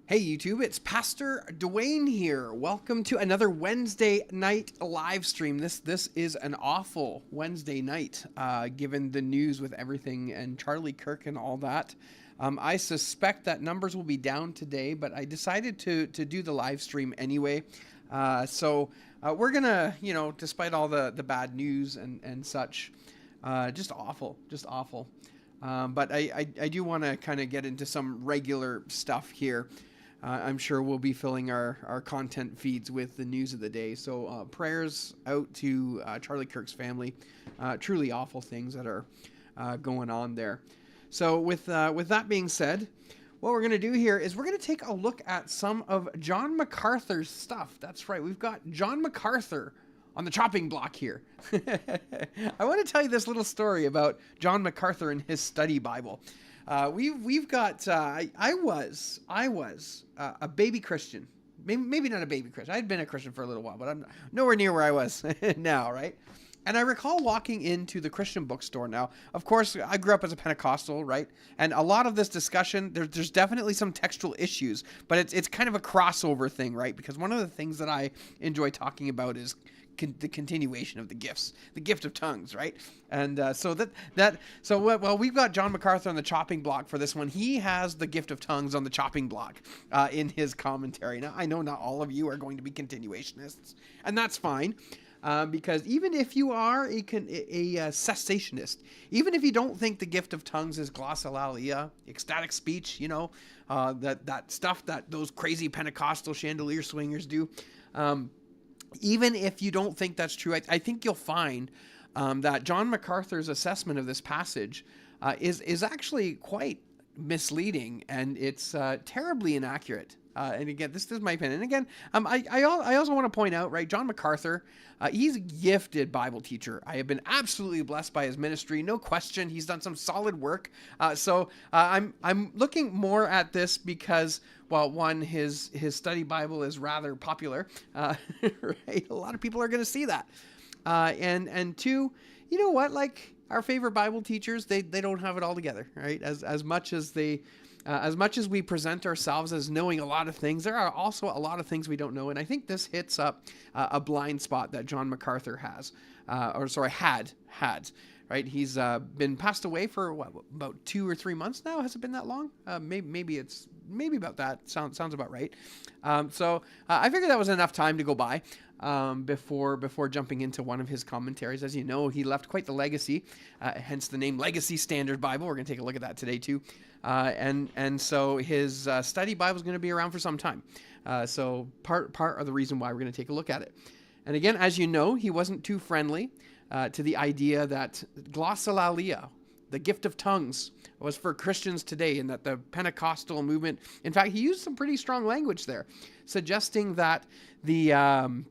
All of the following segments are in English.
Hey YouTube, it's Pastor Dwayne here. Welcome to another Wednesday night live stream. This is an awful Wednesday night, given the news with everything and Charlie Kirk and all that. I suspect that numbers will be down today, but I decided to do the live stream anyway. So we're gonna, despite all the bad news and such, just awful. But I do want to kind of get into some regular stuff here. I'm sure we'll be filling our content feeds with the news of the day. So prayers out to Charlie Kirk's family. Truly awful things that are going on there. So with that being said, what we're going to do here is we're going to take a look at some of John MacArthur's stuff. That's right. We've got John MacArthur on the chopping block here. I want to tell you this little story about John MacArthur and his study Bible. We've got, I was a baby Christian, maybe not a baby Christian. I'd been a Christian for a little while, but I'm nowhere near where I was now, right? And I recall walking into the Christian bookstore now. Of course, I grew up as a Pentecostal, right? And a lot of this discussion, there's definitely some textual issues, but it's kind of a crossover thing, right? Because one of the things that I enjoy talking about is the continuation of the gifts, the gift of tongues, right? And so we've got John MacArthur on the chopping block for this one. He has the gift of tongues on the chopping block in his commentary. Now, I know not all of you are going to be continuationists, and that's fine. Because even if you are a cessationist, even if you don't think the gift of tongues is glossolalia, ecstatic speech, that stuff that those crazy Pentecostal chandelier swingers do, even if you don't think that's true, I think you'll find that John MacArthur's assessment of this passage is actually quite misleading, and it's terribly inaccurate. And again, this is my opinion. And again, I also want to point out, right, John MacArthur, he's a gifted Bible teacher. I have been absolutely blessed by his ministry, no question. He's done some solid work. So I'm looking more at this because, well, one, his study Bible is rather popular. Right? A lot of people are going to see that. And two, you know what? Like our favorite Bible teachers, they don't have it all together, right? As much as we present ourselves as knowing a lot of things, there are also a lot of things we don't know. And I think this hits up a blind spot that John MacArthur had, right? He's been passed away for about 2 or 3 months now. Has it been that long? Maybe about that. Sounds about right. So I figured that was enough time to go by before jumping into one of his commentaries. As you know, he left quite the legacy, hence the name Legacy Standard Bible. We're going to take a look at that today too. And so his study Bible is going to be around for some time. So part of the reason why we're going to take a look at it. And again, as you know, he wasn't too friendly to the idea that glossolalia, the gift of tongues, was for Christians today, and that the Pentecostal movement, in fact, he used some pretty strong language there, suggesting that the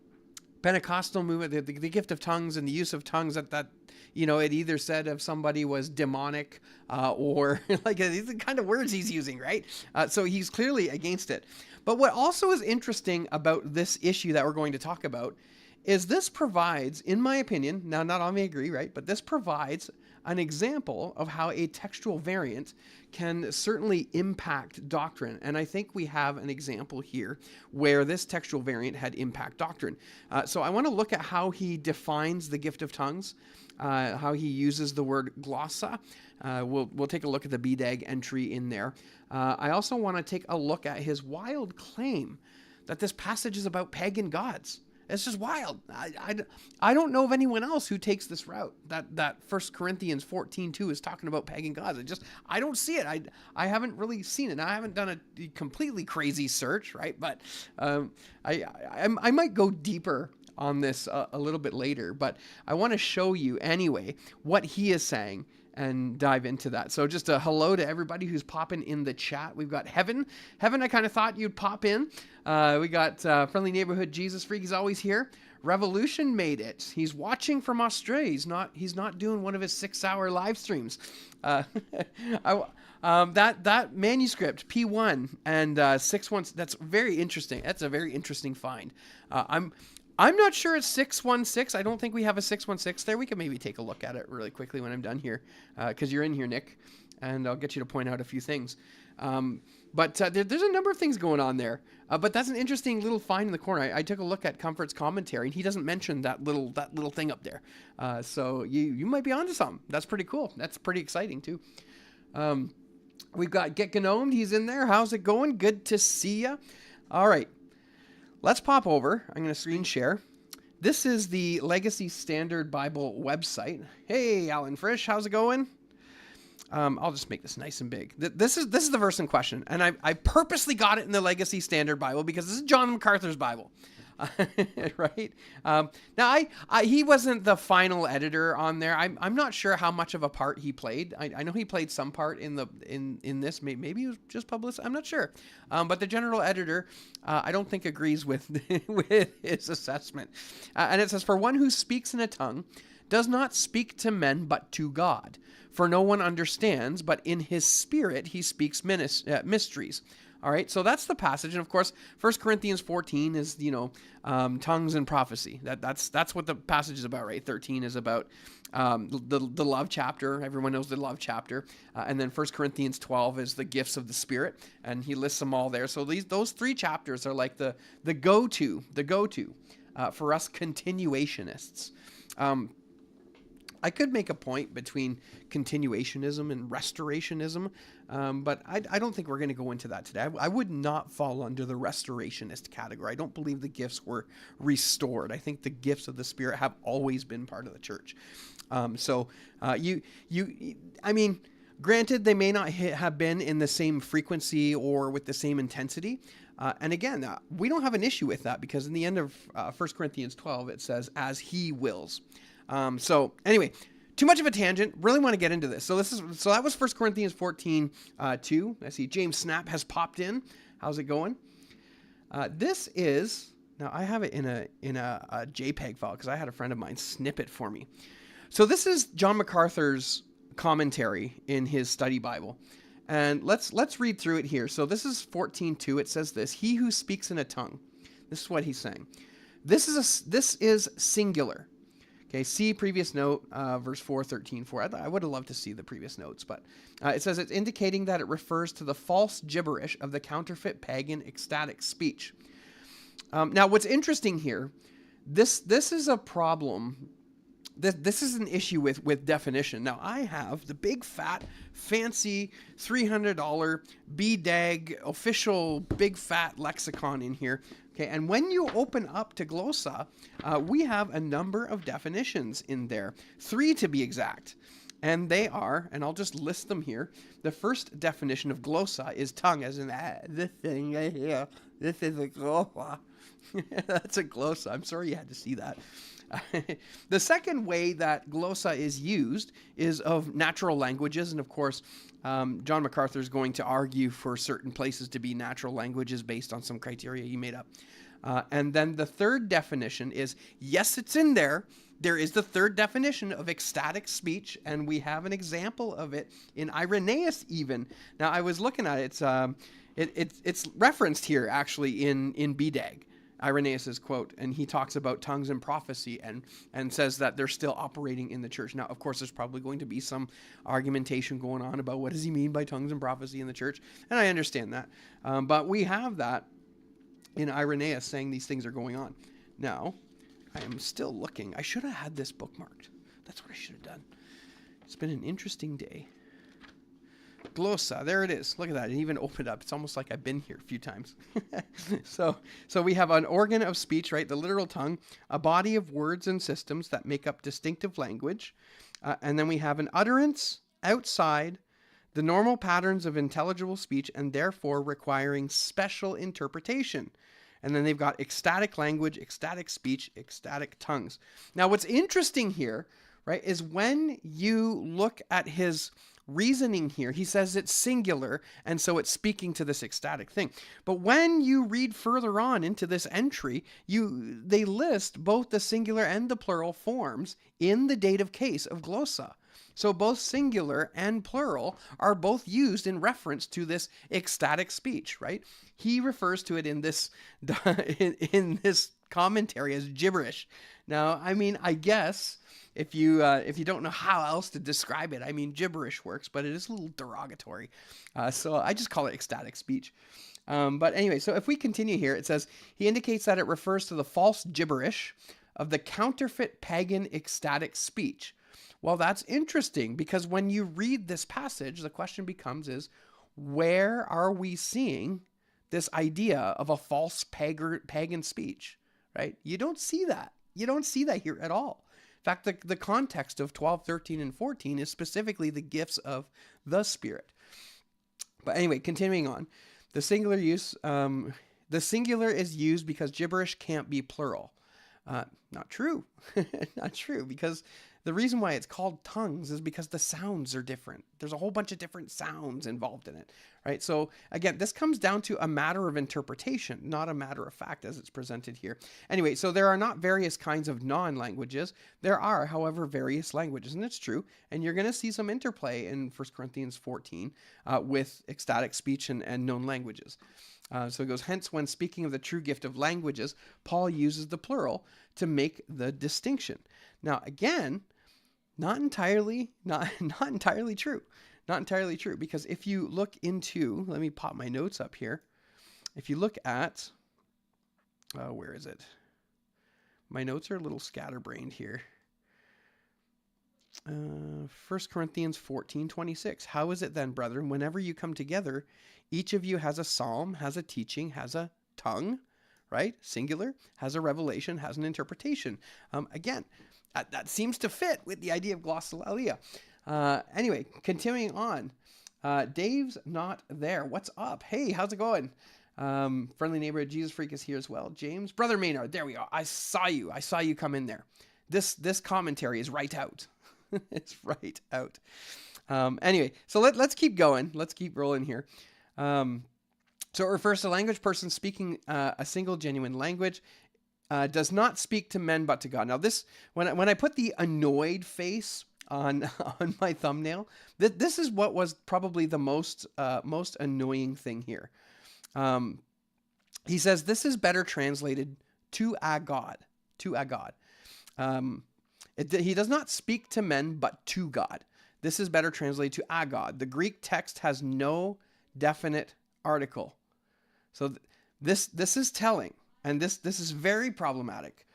Pentecostal movement, the gift of tongues and the use of tongues, that it either said if somebody was demonic or like these are the kind of words he's using, right? So he's clearly against it. But what also is interesting about this issue that we're going to talk about is this provides, in my opinion, now not all may agree, right? But this provides an example of how a textual variant can certainly impact doctrine. And I think we have an example here where this textual variant had impact doctrine. So I want to look at how he defines the gift of tongues, how he uses the word glossa. We'll take a look at the BDAG entry in there. I also want to take a look at his wild claim that this passage is about pagan gods. It's just wild. I don't know of anyone else who takes this route. That 1 Corinthians 14:2 is talking about pagan gods. I don't see it. I haven't really seen it. Now, I haven't done a completely crazy search, right? But I might go deeper on this a little bit later. But I want to show you anyway what he is saying and dive into that. So just a hello to everybody who's popping in the chat. We've got Heaven. Heaven, I kind of thought you'd pop in. We got Friendly Neighborhood Jesus Freak. He's always here. Revolution made it. He's watching from Australia. He's not doing one of his 6-hour live streams. That Manuscript P1 and 6-1. That's very interesting. That's a very interesting find. I'm not sure it's 616. I don't think we have a 616 there. We can maybe take a look at it really quickly when I'm done here, because you're in here, Nick. and I'll get you to point out a few things. But there's a number of things going on there. But that's an interesting little find in the corner. I took a look at Comfort's commentary, and he doesn't mention that little thing up there. So you might be onto something. That's pretty cool. That's pretty exciting too. We've got Get Gnomed. He's in there. How's it going? Good to see ya. All right, let's pop over. I'm going to screen share. This is the Legacy Standard Bible website. Hey, Alan Frisch, how's it going? I'll just make this nice and big. This is the verse in question, and I purposely got it in the Legacy Standard Bible because this is John MacArthur's Bible, right? Now, he wasn't the final editor on there. I'm not sure how much of a part he played. I know he played some part in this. Maybe he was just published. I'm not sure. But the general editor, I don't think agrees with with his assessment. And it says, "For one who speaks in a tongue does not speak to men but to God. For no one understands, but in his spirit he speaks mysteries." All right, so that's the passage. And of course, 1 Corinthians 14 is, tongues and prophecy. That's what the passage is about, right? 13 is about the love chapter. Everyone knows the love chapter. And then 1 Corinthians 12 is the gifts of the Spirit. And he lists them all there. So those three chapters are like the go-to for us continuationists. I could make a point between continuationism and restorationism, but I don't think we're going to go into that today. I would not fall under the restorationist category. I don't believe the gifts were restored. I think the gifts of the Spirit have always been part of the church. Granted, they may not have been in the same frequency or with the same intensity. And again, we don't have an issue with that because in the end of 1 Corinthians 12, it says, "as he wills." So anyway, too much of a tangent. Really want to get into this. So that was 1 Corinthians 14, 2. I see James Snap has popped in. How's it going? This is, now I have it in a JPEG file because I had a friend of mine snip it for me. So this is John MacArthur's commentary in his study Bible. And let's read through it here. So this is 14:2. It says this: "He who speaks in a tongue." This is what he's saying. This is singular. Okay, see previous note, verse 4, 13:4. I would have loved to see the previous notes, but it says it's indicating that it refers to the false gibberish of the counterfeit pagan ecstatic speech. Now, what's interesting here, this is a problem. This is an issue with definition. Now, I have the big, fat, fancy $300 BDAG official big, fat lexicon in here. Okay, and when you open up to glossa, we have a number of definitions in there, 3 to be exact. And they are, and I'll just list them here. The first definition of glossa is tongue, as in this thing right here. This is a glossa. That's a glossa. I'm sorry you had to see that. The second way that glossa is used is of natural languages. And of course, John MacArthur is going to argue for certain places to be natural languages based on some criteria he made up. And then the third definition is, yes, it's in there. There is the third definition of ecstatic speech, and we have an example of it in Irenaeus even. Now, I was looking at it. It's referenced here, actually, in BDAG. Irenaeus' quote, and he talks about tongues and prophecy and says that they're still operating in the church. Now, of course, there's probably going to be some argumentation going on about what does he mean by tongues and prophecy in the church, and I understand that. But we have that in Irenaeus saying these things are going on. Now, I am still looking. I should have had this bookmarked. That's what I should have done. It's been an interesting day. Glossa, there it is. Look at that. It even opened up. It's almost like I've been here a few times. So we have an organ of speech, right? The literal tongue, a body of words and systems that make up distinctive language. And then we have an utterance outside the normal patterns of intelligible speech and therefore requiring special interpretation. And then they've got ecstatic language, ecstatic speech, ecstatic tongues. Now, what's interesting here, right, is when you look at his reasoning here, he says it's singular, and so it's speaking to this ecstatic thing. But when you read further on into this entry, they list both the singular and the plural forms in the dative case of glossa. So both singular and plural are both used in reference to this ecstatic speech, right? He refers to it in this commentary as gibberish. Now, I mean, I guess if you don't know how else to describe it, I mean, gibberish works, but it is a little derogatory. So I just call it ecstatic speech. But anyway, so if we continue here, it says, he indicates that it refers to the false gibberish of the counterfeit pagan ecstatic speech. Well, that's interesting, because when you read this passage, the question becomes is, where are we seeing this idea of a false pagan speech, right? You don't see that. You don't see that here at all. In fact, the context of 12, 13, and 14 is specifically the gifts of the Spirit. But anyway, continuing on. The singular is used because gibberish can't be plural. Not true. Not true, because the reason why it's called tongues is because the sounds are different. There's a whole bunch of different sounds involved in it, right? So again, this comes down to a matter of interpretation, not a matter of fact as it's presented here. Anyway, so there are not various kinds of non-languages. There are, however, various languages, and it's true. And you're going to see some interplay in 1 Corinthians 14 with ecstatic speech and known languages. So it goes, hence, when speaking of the true gift of languages, Paul uses the plural to make the distinction. Now, again, not entirely true. Not entirely true, because if you look into, let me pop my notes up here. If you look at, where is it? My notes are a little scatterbrained here. 1 Corinthians 14:26. How is it then, brethren, whenever you come together, each of you has a psalm, has a teaching, has a tongue, right? Singular, has a revelation, has an interpretation. Again, that seems to fit with the idea of glossolalia. Anyway, continuing on. Dave's not there. What's up? Hey, how's it going? Friendly neighborhood Jesus Freak is here as well. James, Brother Maynard, there we are. I saw you come in there. This commentary is right out. It's right out. Anyway, so let's keep going. Let's keep rolling here. So it refers to language person speaking a single genuine language. Does not speak to men but to God. Now this, when I put the annoyed face on my thumbnail, this is what was probably the most annoying thing here. He says this is better translated to a God. He does not speak to men but to God. This is better translated to a God. The Greek text has no definite article. So this is telling, and this is very problematic.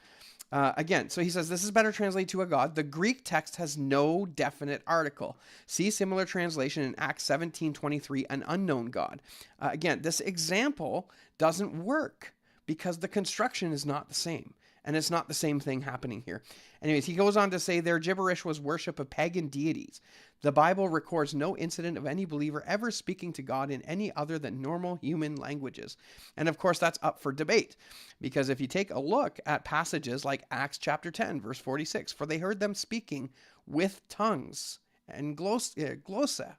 Again, so he says this is better translated to a God. The Greek text has no definite article. See similar translation in Acts 17:23, an unknown God. Again, this example doesn't work because the construction is not the same. And it's not the same thing happening here. Anyways, he goes on to say their gibberish was worship of pagan deities. The Bible records no incident of any believer ever speaking to God in any other than normal human languages. And of course, that's up for debate. Because if you take a look at passages like Acts chapter 10, verse 46, for they heard them speaking with tongues and glossa.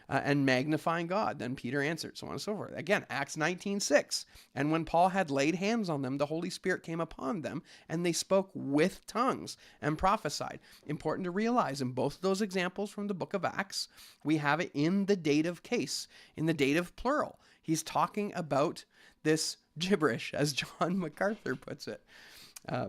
And magnifying God. Then Peter answered, so on and so forth. Again, Acts 19:6. And when Paul had laid hands on them, the Holy Spirit came upon them, and they spoke with tongues and prophesied. Important to realize in both of those examples from the book of Acts, we have it in the dative case, in the dative plural. He's talking about this gibberish, as John MacArthur puts it.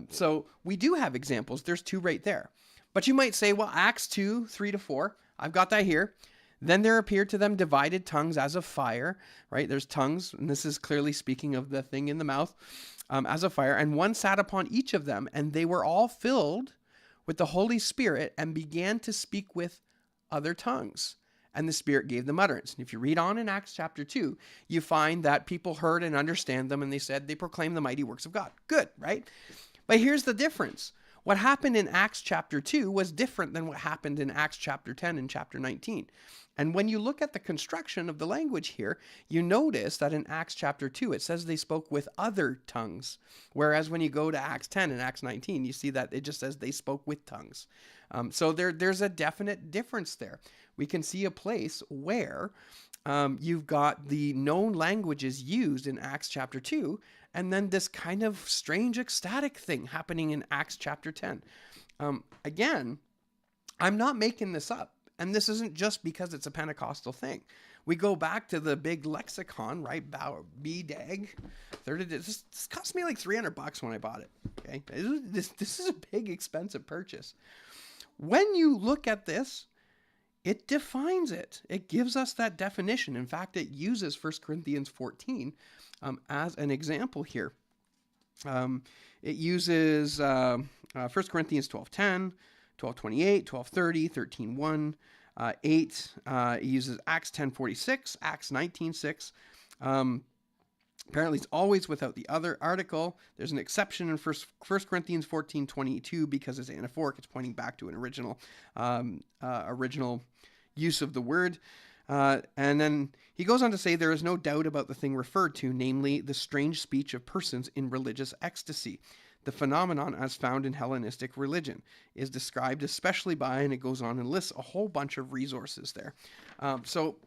So we do have examples. There's two right there. But you might say, well, Acts 2:3-4, I've got that here. Then there appeared to them divided tongues as of fire, right? There's tongues, and this is clearly speaking of the thing in the mouth, as of fire. And one sat upon each of them, and they were all filled with the Holy Spirit and began to speak with other tongues. And the Spirit gave them utterance. And if you read on in Acts chapter 2, you find that people heard and understand them, and they said they proclaimed the mighty works of God. Good, right? But here's the difference. What happened in Acts chapter 2 was different than what happened in Acts chapter 10 and chapter 19. And when you look at the construction of the language here, you notice that in Acts chapter 2, it says they spoke with other tongues. Whereas when you go to Acts 10 and Acts 19, you see that it just says they spoke with tongues. So there's a definite difference there. We can see a place where you've got the known languages used in Acts chapter 2, and then this kind of strange ecstatic thing happening in Acts chapter 10. Again, I'm not making this up. And this isn't just because it's a Pentecostal thing. We go back to the big lexicon, right? BDAG. This cost me like $300 when I bought it. Okay, this is a big, expensive purchase. When you look at this, it defines it. It gives us that definition. In fact, it uses 1 Corinthians 14 as an example here. It uses 1 Corinthians 12:10, 12:28, 12:30, 13:1, 8. It uses Acts 10:46, Acts 19:6. Apparently, it's always without the other article. There's an exception in 1 Corinthians 14:22 because it's anaphoric. It's pointing back to an original use of the word. And then he goes on to say there is no doubt about the thing referred to, namely the strange speech of persons in religious ecstasy. The phenomenon, as found in Hellenistic religion, is described especially by, and it goes on and lists a whole bunch of resources there. So,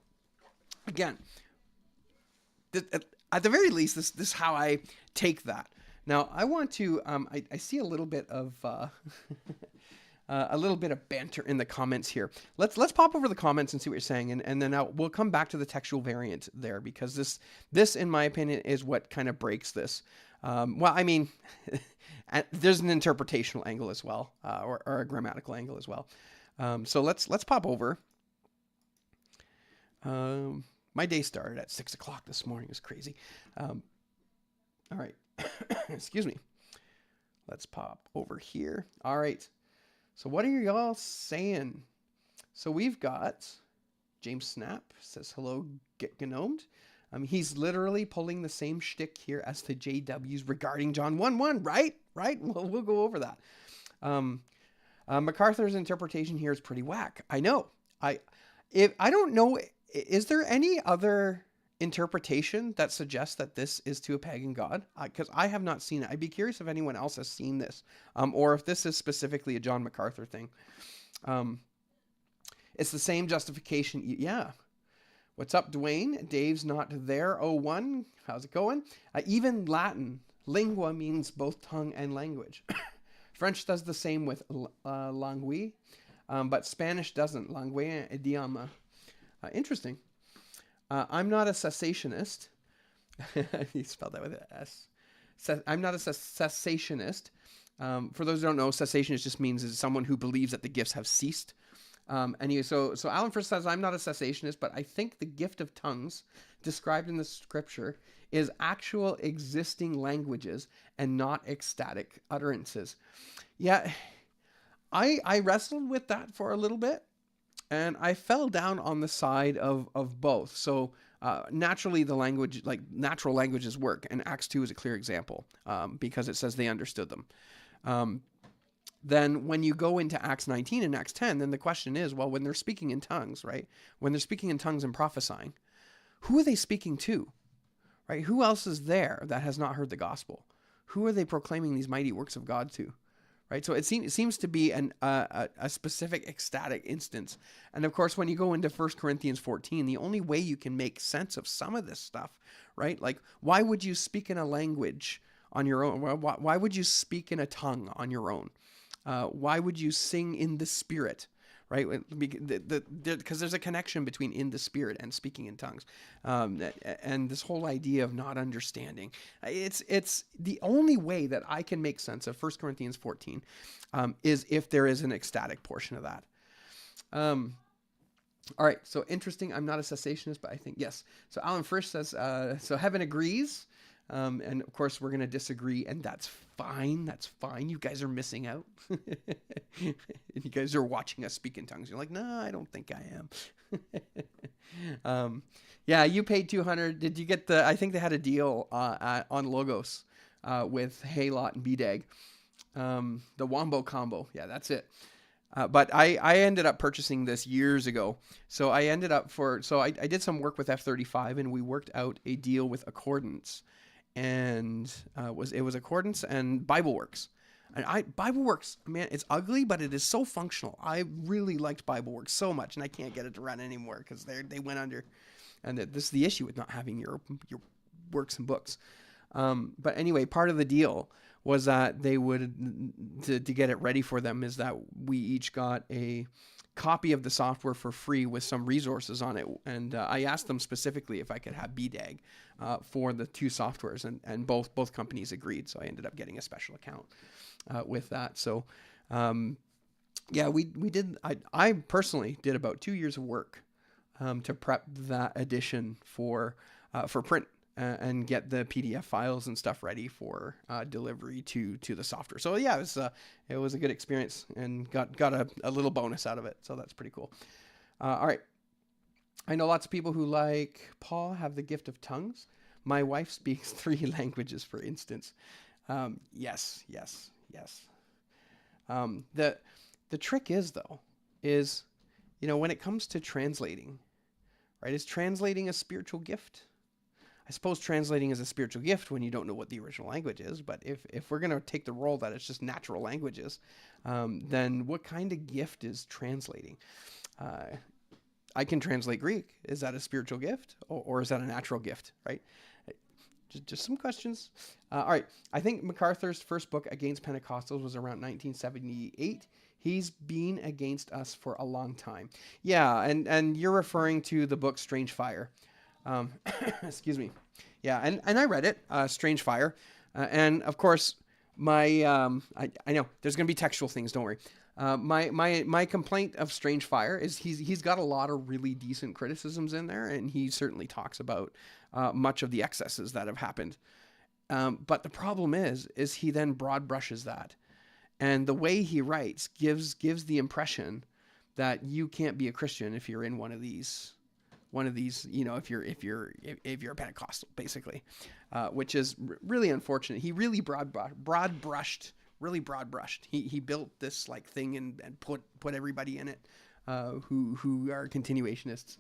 again, at the very least, this is how I take that. Now, I want to. I see a little bit of banter in the comments here. Let's pop over the comments and see what you're saying, and then we'll come back to the textual variant there, because this, in my opinion, is what kind of breaks this. Well, I mean, there's an interpretational angle as well, or a grammatical angle as well. So let's pop over. My day started at 6 o'clock this morning. It was crazy. All right. Excuse me. Let's pop over here. All right. So what are y'all saying? So we've got James Snap says, hello, get gnomed. He's literally pulling the same shtick here as the JWs regarding John 1:1, right? Right? We'll go over that. MacArthur's interpretation here is pretty whack. I know. I don't know. Is there any other interpretation that suggests that this is to a pagan god? Because I have not seen it. I'd be curious if anyone else has seen this, or if this is specifically a John MacArthur thing. It's the same justification. Yeah. What's up, Dwayne? Dave's not there. 01. How's it going? Even Latin, lingua means both tongue and language. French does the same with langue, but Spanish doesn't. Langue idioma. Interesting. I'm not a cessationist. He spelled that with an S. I'm not a cessationist. For those who don't know, cessationist just means is someone who believes that the gifts have ceased. Anyway, so Alan first says, I'm not a cessationist, but I think the gift of tongues described in the scripture is actual existing languages and not ecstatic utterances. Yeah, I wrestled with that for a little bit, and I fell down on the side of both. So naturally, the language, like natural languages work, and Acts 2 is a clear example because it says they understood them. Then when you go into Acts 19 and Acts 10, then the question is, well, when they're speaking in tongues, right? When they're speaking in tongues and prophesying, who are they speaking to, right? Who else is there that has not heard the gospel? Who are they proclaiming these mighty works of God to, right? So it seems to be a specific ecstatic instance. And of course, when you go into 1 Corinthians 14, the only way you can make sense of some of this stuff, right? Like, why would you speak in a language on your own? Why would you speak in a tongue on your own? Why would you sing in the spirit, right? Because there's a connection between in the spirit and speaking in tongues. And this whole idea of not understanding. It's the only way that I can make sense of 1 Corinthians 14 is if there is an ecstatic portion of that. All right, so interesting. I'm not a cessationist, but I think, yes. So Alan Frisch says, so heaven agrees. And of course, we're going to disagree, and that's fine. That's fine. You guys are missing out. You guys are watching us speak in tongues. You're like, no, I don't think I am. Yeah, you paid $200. Did you get I think they had a deal on Logos with Haylot and BDAG. The Wombo combo. Yeah, that's it. But I ended up purchasing this years ago. So I ended up I did some work with F35, and we worked out a deal with Accordance. And it was Accordance and BibleWorks. And BibleWorks, man, it's ugly, but it is so functional. I really liked BibleWorks so much, and I can't get it to run anymore because they went under. And this is the issue with not having your works and books. But anyway, part of the deal was that they would, to get it ready for them, is that we each got a copy of the software for free with some resources on it. And I asked them specifically if I could have BDAG for the two softwares, and both companies agreed. So I ended up getting a special account with that. So yeah, we did. I personally did about 2 years of work to prep that edition for print and get the PDF files and stuff ready for delivery to the software. So yeah, it was a good experience, and got a little bonus out of it. So that's pretty cool. All right. I know lots of people who, like Paul, have the gift of tongues. My wife speaks 3 languages, for instance. Yes. The trick is, though, when it comes to translating, right? Is translating a spiritual gift? I suppose translating is a spiritual gift when you don't know what the original language is. But if we're going to take the role that it's just natural languages, then what kind of gift is translating? I can translate Greek. Is that a spiritual gift, or is that a natural gift, right? Just some questions. All right. I think MacArthur's first book against Pentecostals was around 1978. He's been against us for a long time. Yeah, and you're referring to the book Strange Fire. Excuse me. Yeah, and I read it, Strange Fire. And of course, I know there's going to be textual things, don't worry. My complaint of Strange Fire is he's got a lot of really decent criticisms in there, and he certainly talks about much of the excesses that have happened. But the problem is he then broad brushes that, and the way he writes gives the impression that you can't be a Christian if you're in one of these, if you're a Pentecostal, basically, which is really unfortunate. He really broad brushed. He built this like thing and put everybody in it who are continuationists.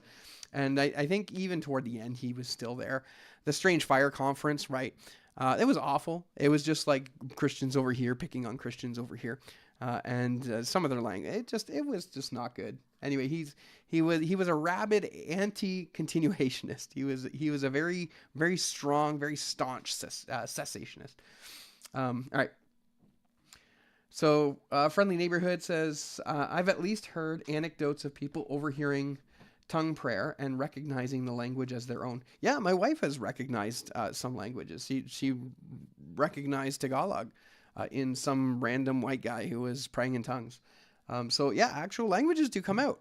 And I think even toward the end, he was still there. The Strange Fire conference, right? It was awful. It was just like Christians over here picking on Christians over here. And some of their language, it was just not good. Anyway, he was a rabid anti-continuationist. He was a very, very strong, very staunch cessationist. All right. So Friendly Neighborhood says, I've at least heard anecdotes of people overhearing tongue prayer and recognizing the language as their own. Yeah, my wife has recognized some languages. She recognized Tagalog in some random white guy who was praying in tongues. So yeah, actual languages do come out.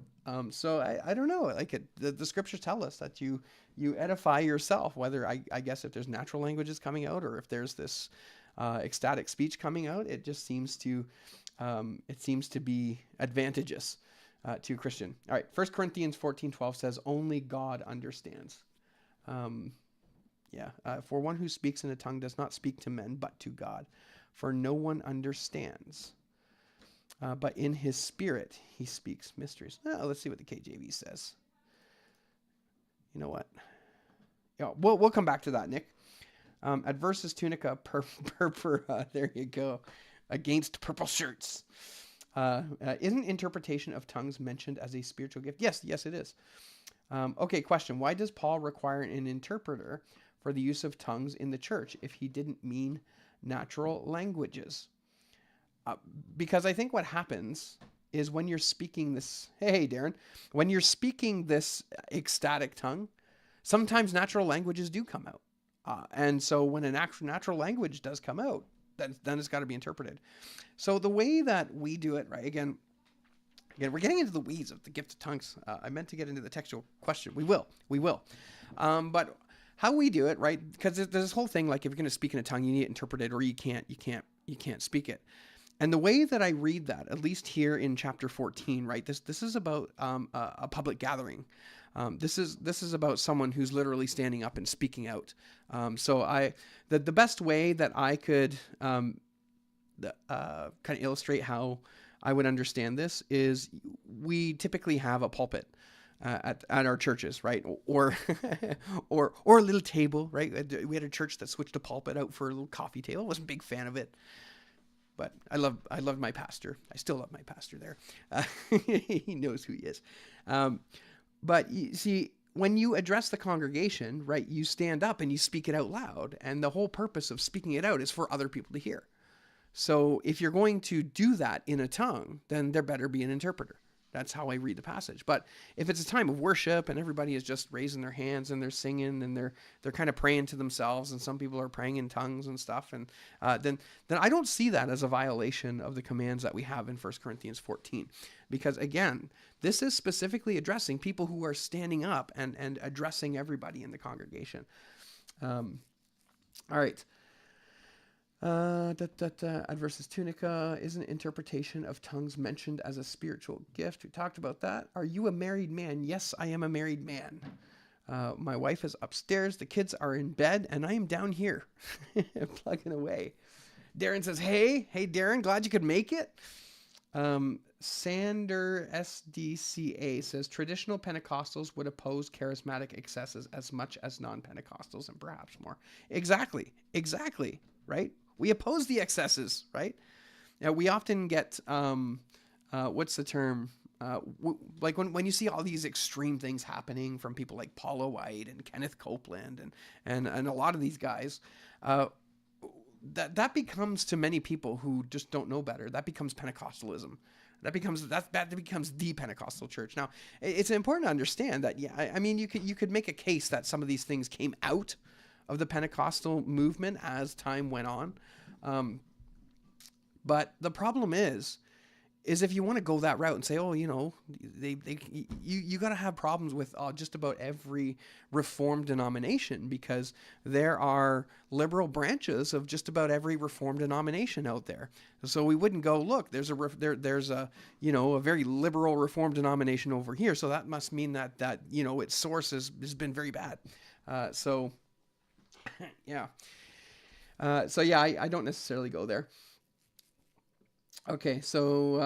So I don't know, like the scriptures tell us that you edify yourself, whether I guess if there's natural languages coming out or if there's this ecstatic speech coming out, it just seems to be advantageous to a Christian. All right, 1 Corinthians 14:12 says, only God understands. For one who speaks in a tongue does not speak to men, but to God, for no one understands. But in his spirit, he speaks mysteries. Let's see what the KJV says. You know what? Yeah, we'll come back to that, Nick. Adversus tunica purpura, there you go, against purple shirts. Isn't interpretation of tongues mentioned as a spiritual gift? Yes, it is. Okay, question. Why does Paul require an interpreter for the use of tongues in the church if he didn't mean natural languages? Because I think what happens is when you're speaking this, hey Darren, when you're speaking this ecstatic tongue, sometimes natural languages do come out. And so when an actual natural language does come out, then it's got to be interpreted. So the way that we do it, right, again, we're getting into the weeds of the gift of tongues. I meant to get into the textual question. We will. But how we do it, right, because there's this whole thing, like if you're going to speak in a tongue, you need it interpreted, or you can't speak it. And the way that I read that, at least here in chapter 14, right, this is about a public gathering. This is about someone who's literally standing up and speaking out. So the best way that I could kind of illustrate how I would understand this is we typically have a pulpit at our churches, right? Or a little table, right? We had a church that switched a pulpit out for a little coffee table. I wasn't a big fan of it. But I love my pastor. I still love my pastor there. He knows who he is. But you see, when you address the congregation, right, you stand up and you speak it out loud. And the whole purpose of speaking it out is for other people to hear. So if you're going to do that in a tongue, then there better be an interpreter. That's how I read the passage. But if it's a time of worship and everybody is just raising their hands and they're singing and they're kind of praying to themselves, and some people are praying in tongues and stuff, and then I don't see that as a violation of the commands that we have in 1 Corinthians 14. Because again, this is specifically addressing people who are standing up and addressing everybody in the congregation. All right. Adversus tunica, isn't interpretation of tongues mentioned as a spiritual gift? We talked about that. Are you a married man? Yes, I am a married man. My wife is upstairs, the kids are in bed, and I am down here plugging away. Darren says, hey Darren, glad you could make it. Sander SDCA says traditional Pentecostals would oppose charismatic excesses as much as non-Pentecostals, and perhaps more. Exactly, right? We oppose the excesses, right? Now, we often get, what's the term? Like when you see all these extreme things happening from people like Paula White and Kenneth Copeland and a lot of these guys, that becomes, to many people who just don't know better, that becomes Pentecostalism. That becomes the Pentecostal church. Now, it's important to understand that, yeah, I mean, you could make a case that some of these things came out of the Pentecostal movement as time went on. But the problem is if you want to go that route and say, oh, you know, you got to have problems with just about every Reformed denomination, because there are liberal branches of just about every Reformed denomination out there. So we wouldn't go, look, there's a you know, a very liberal Reformed denomination over here, so that must mean that you know, its source has been very bad. So yeah. I don't necessarily go there. Okay, so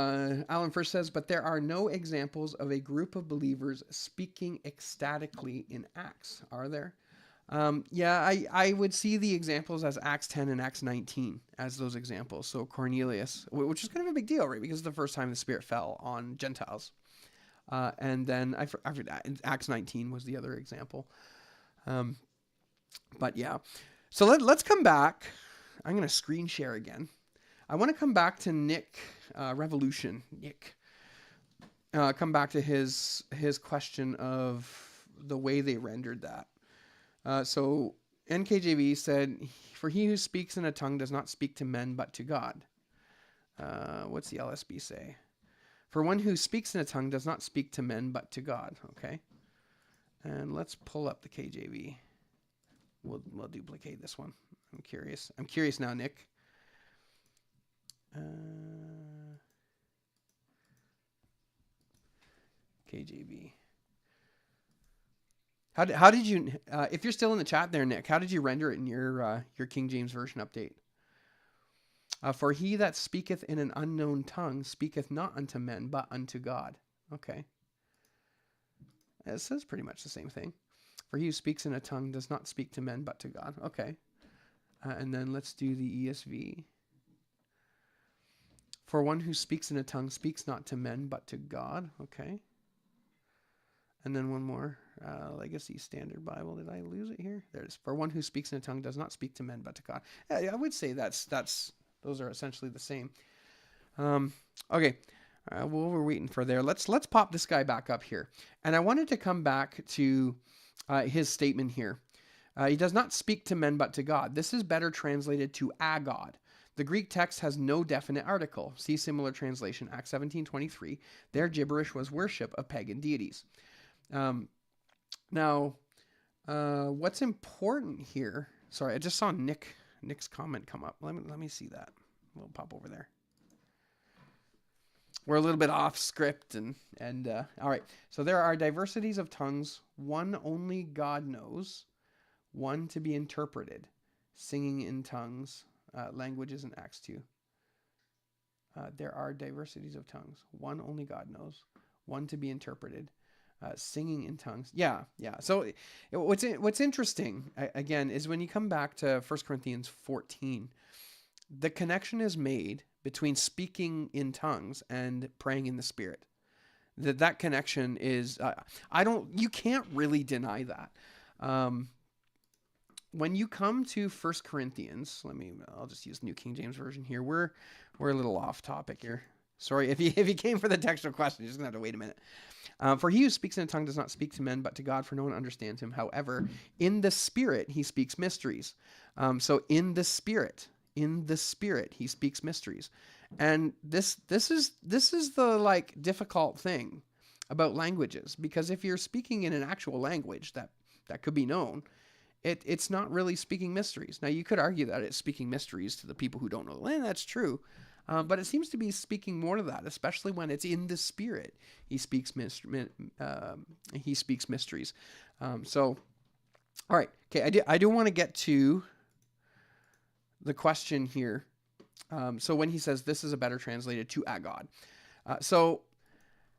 Alan first says, but there are no examples of a group of believers speaking ecstatically in Acts, are there? I would see the examples as Acts 10 and Acts 19 as those examples. So Cornelius, which is kind of a big deal, right? Because it's the first time the Spirit fell on Gentiles. And then after that, Acts 19 was the other example. But yeah, so let's come back. I'm going to screen share again. I want to come back to Nick, Revolution. Nick, come back to his question of the way they rendered that. So NKJV said, "For he who speaks in a tongue does not speak to men but to God." What's the LSB say? "For one who speaks in a tongue does not speak to men but to God." Okay, and let's pull up the KJV. We'll duplicate this one. I'm curious now, Nick. KJV. How did you? If you're still in the chat there, Nick, how did you render it in your King James Version update? For he that speaketh in an unknown tongue speaketh not unto men but unto God. Okay. It says pretty much the same thing. For he who speaks in a tongue does not speak to men but to God. Okay. And then let's do the ESV. For one who speaks in a tongue speaks not to men but to God. Okay. And then one more. Legacy Standard Bible. Did I lose it here? There it is. For one who speaks in a tongue does not speak to men but to God. Yeah, I would say those are essentially the same. Okay. What we're waiting for there. Let's pop this guy back up here. And I wanted to come back to his statement here. He does not speak to men but to God. This is better translated to a God. The Greek text has no definite article. See similar translation, Acts 17:23. Their gibberish was worship of pagan deities. Now, what's important here? Sorry, I just saw Nick's comment come up. Let me see that. We'll pop over there. We're a little bit off script and all right. So there are diversities of tongues. One only God knows. One to be interpreted. Singing in tongues. Languages in Acts 2. There are diversities of tongues. One only God knows. One to be interpreted. Singing in tongues. Yeah. So what's interesting, again, is when you come back to 1 Corinthians 14, the connection is made between speaking in tongues and praying in the Spirit. That connection is, you can't really deny that. When you come to 1 Corinthians, I'll just use New King James Version here. We're a little off topic here. Sorry, if you came for the textual question, you're just gonna have to wait a minute. For he who speaks in a tongue does not speak to men, but to God, for no one understands him. However, in the Spirit he speaks mysteries. So in the Spirit, he speaks mysteries, and this is the like difficult thing about languages, because if you're speaking in an actual language that could be known, it's not really speaking mysteries. Now you could argue that it's speaking mysteries to the people who don't know the land. That's true. But it seems to be speaking more to that, especially when it's in the Spirit. He speaks mysteries. So, all right, okay. I do want to get to the question here. So when he says this is a better translated to a God. So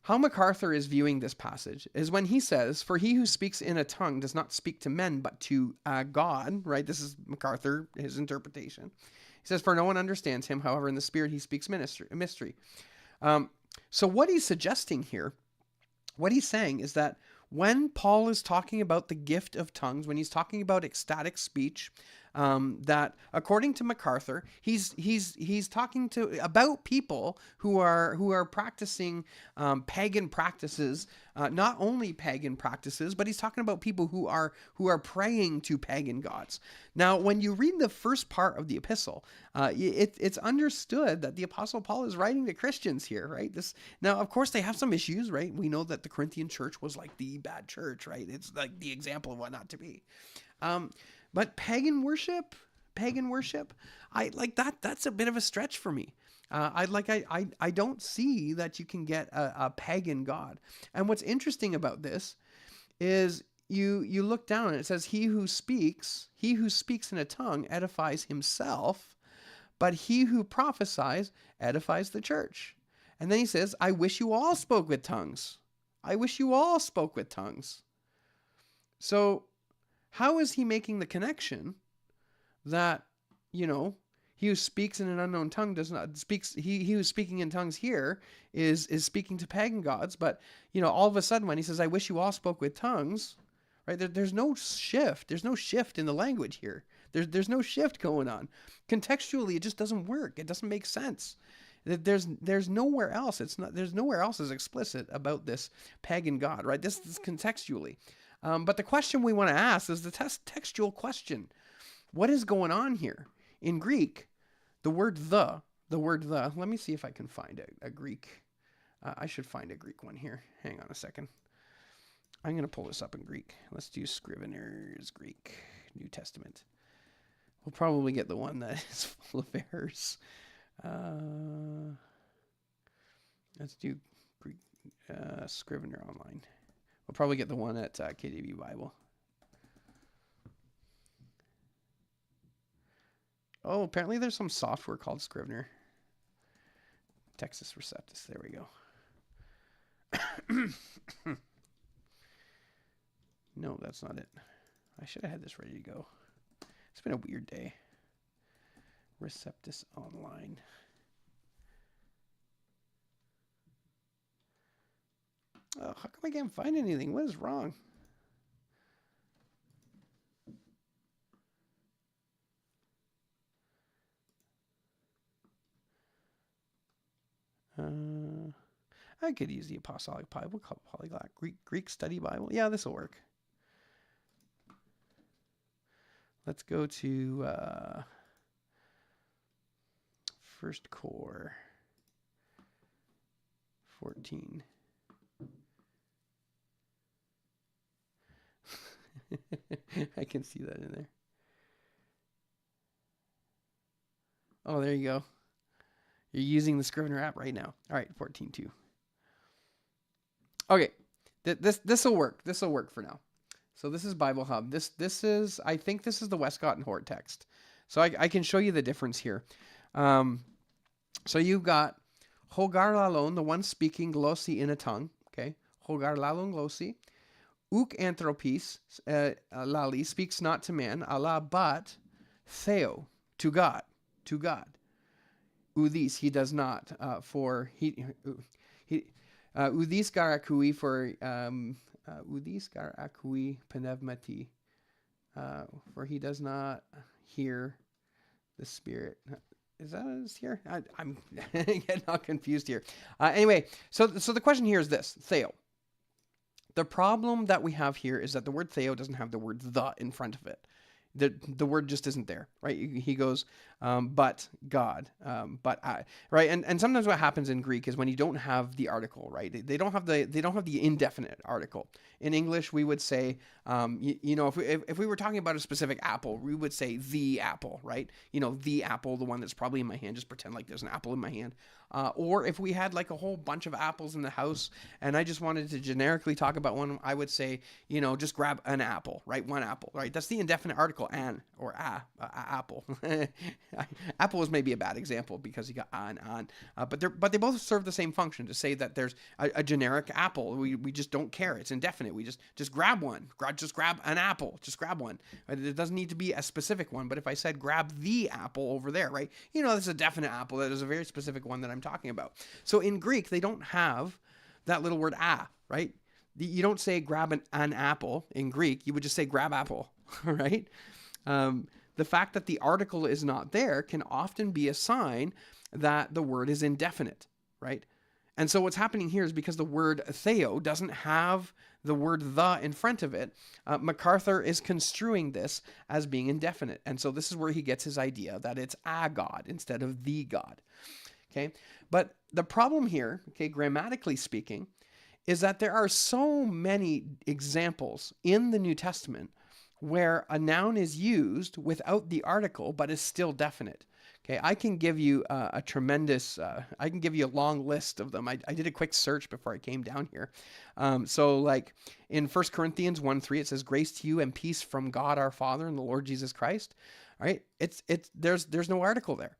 how MacArthur is viewing this passage is when he says, "For he who speaks in a tongue does not speak to men, but to God." Right. This is MacArthur, his interpretation. He says, "For no one understands him. However, in the Spirit he speaks mystery." So what he's suggesting here, what he's saying is that when Paul is talking about the gift of tongues, when he's talking about ecstatic speech, that according to MacArthur, he's talking about people who are practicing pagan practices, not only pagan practices, but he's talking about people who are praying to pagan gods. Now, when you read the first part of the epistle, it's understood that the Apostle Paul is writing to Christians here, right? Now, of course, they have some issues, right? We know that the Corinthian church was like the bad church, right? It's like the example of what not to be. But pagan worship, I like that. That's a bit of a stretch for me. I don't see that you can get a pagan god. And what's interesting about this is you look down and it says, he who speaks in a tongue edifies himself, but he who prophesies edifies the church. And then he says, I wish you all spoke with tongues. So how is he making the connection that, he who speaks in an unknown tongue he who's speaking in tongues here is speaking to pagan gods, but all of a sudden when he says, I wish you all spoke with tongues, right? There's no shift. There's no shift in the language here. There's no shift going on. Contextually, it just doesn't work. It doesn't make sense. There's nowhere else. There's nowhere else as explicit about this pagan god, right? This is contextually. But the question we want to ask is the textual question. What is going on here? In Greek, the word the, let me see if I can find a Greek. I should find a Greek one here. Hang on a second. I'm going to pull this up in Greek. Let's do Scrivener's Greek, New Testament. We'll probably get the one that is full of errors. Let's do Greek, Scrivener online. We'll probably get the one at KJV Bible. Oh, apparently there's some software called Scrivener. Textus Receptus. There we go. No, that's not it. I should have had this ready to go. It's been a weird day. Receptus online. Oh, how come I can't find anything? What is wrong? I could use the Apostolic Bible, Polyglot Greek Study Bible. Yeah, this will work. Let's go to First Core 14. I can see that in there. Oh, there you go. You're using the Scrivener app right now. All right, 14.2. Okay, this will work. This will work for now. So this is Bible Hub. This is, I think this is the Westcott and Hort text. So I can show you the difference here. So you've got Hogar lalon, the one speaking glossi in a tongue. Okay, Hogar lalon glossi. Uk anthropis lali speaks not to man, Allah, but theo, to God. Udis he does not, for he udis garakui for udis garakui pneumati, for he does not hear the Spirit. is that here? I'm getting all confused here. Anyway, so the question here is this: Theo. The problem that we have here is that the word Theo doesn't have the word the in front of it. The word just isn't there, right? He goes, but God, but I, right? And sometimes what happens in Greek is when you don't have the article, right? They don't have the indefinite article. In English, we would say, if we were talking about a specific apple, we would say the apple, right? The apple, the one that's probably in my hand. Just pretend like there's an apple in my hand. Or if we had like a whole bunch of apples in the house and I just wanted to generically talk about one, I would say, just grab an apple, right? One apple, right? That's the indefinite article, an or apple. Apple is maybe a bad example because you got an, but they both serve the same function to say that there's a generic apple. We just don't care. It's indefinite. We just grab one. Just grab an apple. Just grab one. It doesn't need to be a specific one. But if I said grab the apple over there, right? There's a definite apple. That is a very specific one that I'm talking about. So in Greek, they don't have that little word right? You don't say grab an apple in Greek. You would just say grab apple, right? The fact that the article is not there can often be a sign that the word is indefinite, right? And so what's happening here is because the word Theo doesn't have the word the in front of it, MacArthur is construing this as being indefinite. And so this is where he gets his idea that it's a God instead of the God. Okay, but the problem here, okay, grammatically speaking, is that there are so many examples in the New Testament where a noun is used without the article, but is still definite. Okay, I can give you I can give you a long list of them. I did a quick search before I came down here. So like in 1 Corinthians 1:3, it says, grace to you and peace from God our Father and the Lord Jesus Christ. All right, there's no article there.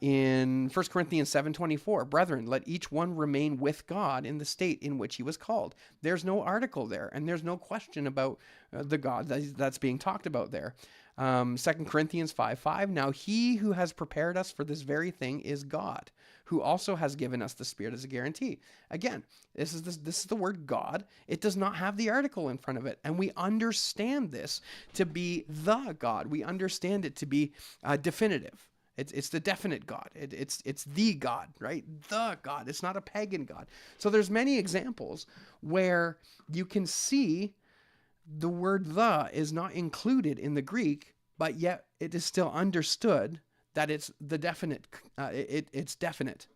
In 1 Corinthians 7:24, brethren, let each one remain with God in the state in which he was called. There's no article there, and there's no question about the God that's being talked about there. 2 Corinthians 5:5, now he who has prepared us for this very thing is God, who also has given us the Spirit as a guarantee. Again, this is the word God. It does not have the article in front of it, and we understand this to be the God. We understand it to be definitive. It's the definite God. It's the God, right? The God. It's not a pagan God. So there's many examples where you can see the word the is not included in the Greek, but yet it is still understood that it's the definite. It's definite.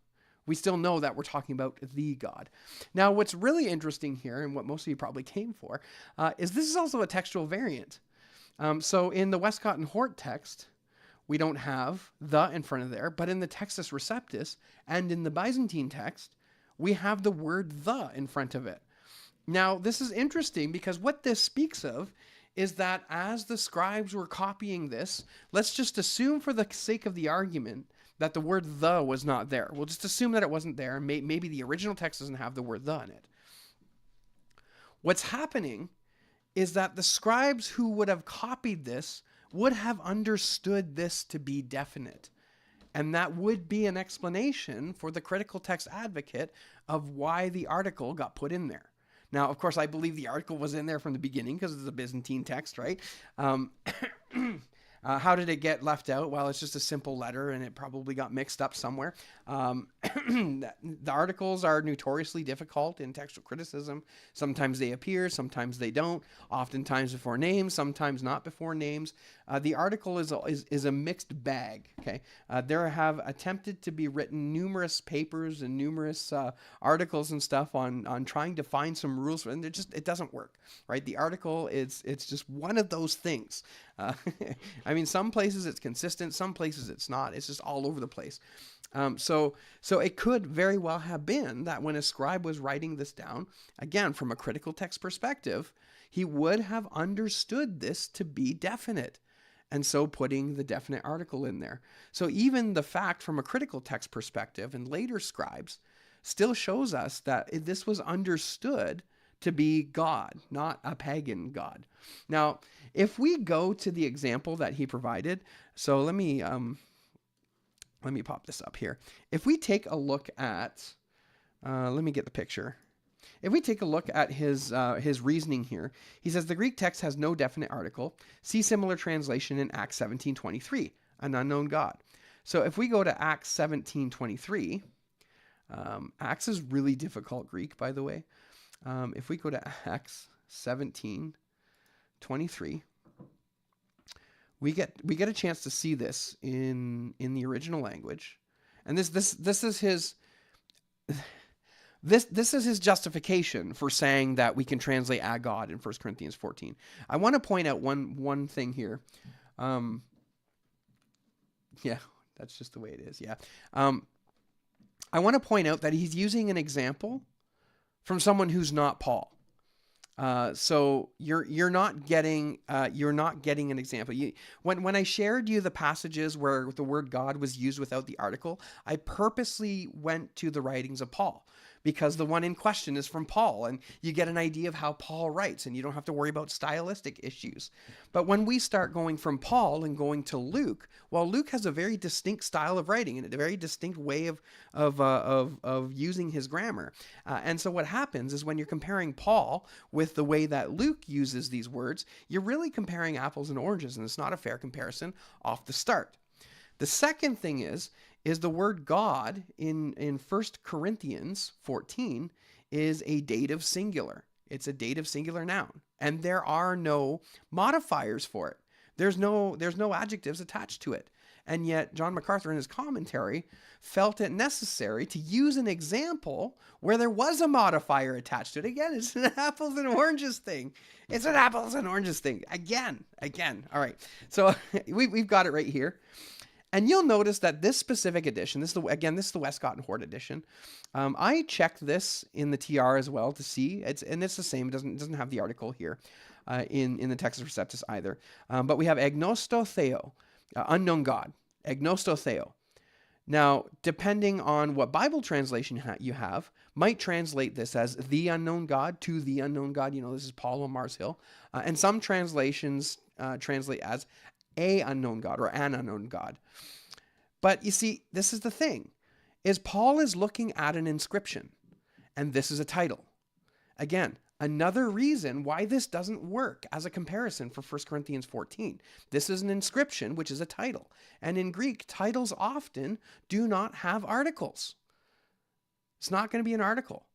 We still know that we're talking about the God. Now, what's really interesting here, and what most of you probably came for, is this is also a textual variant. So in the Westcott and Hort text, we don't have the in front of there, but in the Textus Receptus and in the Byzantine text, we have the word the in front of it. Now, this is interesting because what this speaks of is that as the scribes were copying this, let's just assume for the sake of the argument that the word the was not there. We'll just assume that it wasn't there. Maybe the original text doesn't have the word the in it. What's happening is that the scribes who would have copied this would have understood this to be definite. And that would be an explanation for the critical text advocate of why the article got put in there. Now, of course, I believe the article was in there from the beginning because it's a Byzantine text, right? How did it get left out? Well, it's just a simple letter and it probably got mixed up somewhere. The articles are notoriously difficult in textual criticism. Sometimes they appear, sometimes they don't, oftentimes before names, sometimes not before names. The article is a mixed bag, okay? There have attempted to be written numerous papers and numerous articles and stuff on trying to find some rules, and it doesn't work, right? The article, it's just one of those things. I mean, some places it's consistent, some places it's not. It's just all over the place. So it could very well have been that when a scribe was writing this down, again, from a critical text perspective, he would have understood this to be definite, and so putting the definite article in there. So even the fact from a critical text perspective and later scribes still shows us that this was understood to be God, not a pagan God. Now, if we go to the example that he provided, so let me pop this up here. If we take a look at, let me get the picture. If we take a look at his reasoning here, he says the Greek text has no definite article. See similar translation in Acts 17:23, an unknown God. So if we go to Acts 17:23, Acts is really difficult Greek, by the way. If we go to Acts 17:23, we get a chance to see this in the original language, and this is his this is his justification for saying that we can translate "a God" in 1 Corinthians 14. I want to point out one thing here. Yeah, that's just the way it is. Yeah. I want to point out that he's using an example from someone who's not Paul. So you're not getting an example. When I shared you the passages where the word God was used without the article, I purposely went to the writings of Paul, because the one in question is from Paul, and you get an idea of how Paul writes, and you don't have to worry about stylistic issues. But when we start going from Paul and going to Luke, well, Luke has a very distinct style of writing and a very distinct way of using his grammar. And so what happens is when you're comparing Paul with the way that Luke uses these words, you're really comparing apples and oranges, and it's not a fair comparison off the start. The second thing is the word God in 1 Corinthians 14 is a dative singular. It's a dative singular noun, and there are no modifiers for it. There's no adjectives attached to it. And yet John MacArthur in his commentary felt it necessary to use an example where there was a modifier attached to it. Again, it's an apples and oranges thing. It's an apples and oranges thing. Again. All right. So we've got it right here. And you'll notice that this specific edition, this is the Westcott and Hort edition. I checked this in the TR as well to see. It's the same. It doesn't have the article here in the Textus Receptus either. But we have agnosto theo, unknown God, agnosto theo. Now, depending on what Bible translation you have, might translate this as the unknown God, to the unknown God. This is Paul on Mars Hill. And some translations translate as a unknown God or an unknown God. But you see, this is the thing, is Paul is looking at an inscription, and this is a title. Again, another reason why this doesn't work as a comparison for 1 Corinthians 14. This is an inscription, which is a title. And in Greek, titles often do not have articles. It's not going to be an article.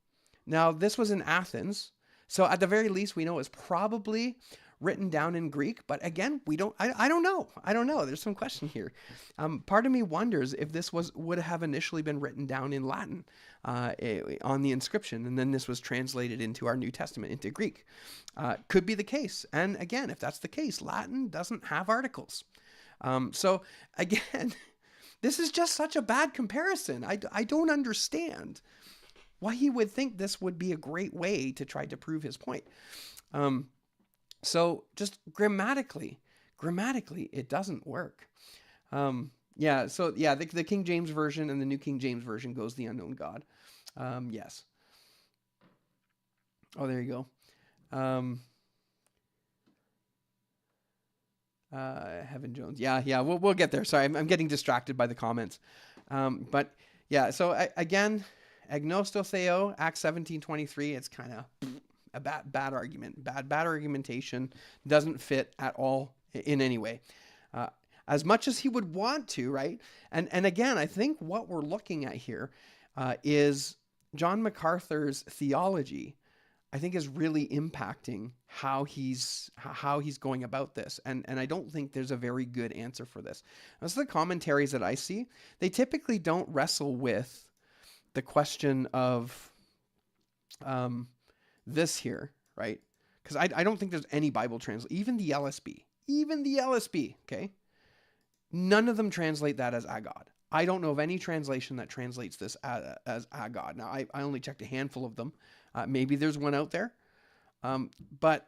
Now, this was in Athens, so at the very least, we know it's probably written down in Greek, but again, I don't know. There's some question here. Part of me wonders if this would have initially been written down in Latin on the inscription, and then this was translated into our New Testament, into Greek. Could be the case. And again, if that's the case, Latin doesn't have articles. So again, this is just such a bad comparison. I don't understand why he would think this would be a great way to try to prove his point. So just grammatically, it doesn't work. The King James Version and the New King James Version goes the unknown God. Yes. Oh, there you go. Heaven Jones. Yeah, we'll get there. Sorry, I'm getting distracted by the comments. But yeah, so again, agnosto theo, Acts 17:23, it's kind of a bad argument, bad argumentation, doesn't fit at all in any way. As much as he would want to, right? And again, I think what we're looking at here is John MacArthur's theology, I think, is really impacting how he's going about this. And I don't think there's a very good answer for this. Most of the commentaries that I see, they typically don't wrestle with the question of this here, right? Because I don't think there's any Bible translation, even the LSB, okay? None of them translate that as a God. I don't know of any translation that translates this as a God. Now, I only checked a handful of them. Maybe there's one out there. But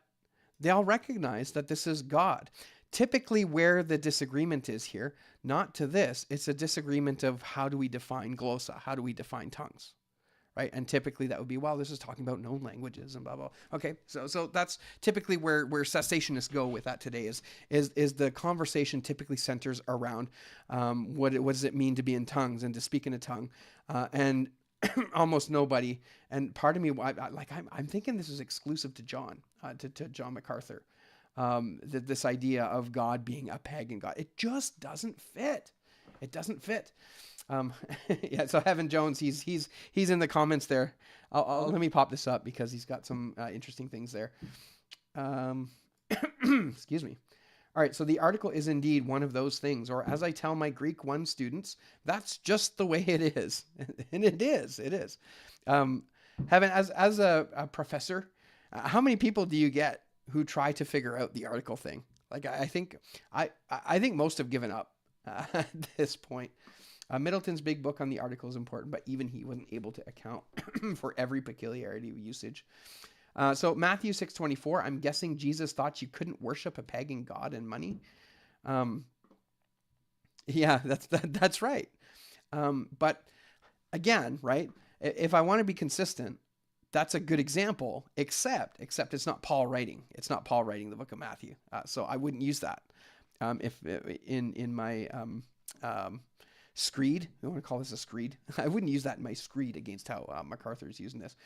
they all recognize that this is God. Typically where the disagreement is here, not to this, it's a disagreement of how do we define glossa? How do we define tongues? Right? And typically that would be, well, this is talking about known languages and blah, blah. Okay, so that's typically where cessationists go with that today is the conversation typically centers around what does it mean to be in tongues and to speak in a tongue. And almost nobody, and part of me, I'm thinking this is exclusive to John, to John MacArthur, this idea of God being a pagan God. It just doesn't fit. It doesn't fit. Yeah, so Heaven Jones, he's in the comments there. Let me pop this up because he's got some interesting things there. Excuse me. All right, so the article is indeed one of those things, or as I tell my Greek 1 students, that's just the way it is. And it is. Heaven, as a professor, how many people do you get who try to figure out the article thing? Like, I think most have given up at this point. Middleton's big book on the article is important, but even he wasn't able to account for every peculiarity of usage. So Matthew 6:24, I'm guessing Jesus thought you couldn't worship a pagan god and money. Yeah, that's right. But again, right? If I want to be consistent, that's a good example, except it's not Paul writing. It's not Paul writing the book of Matthew. So I wouldn't use that. If in my screed, I want to call this a screed. I wouldn't use that in my screed against how MacArthur's using this.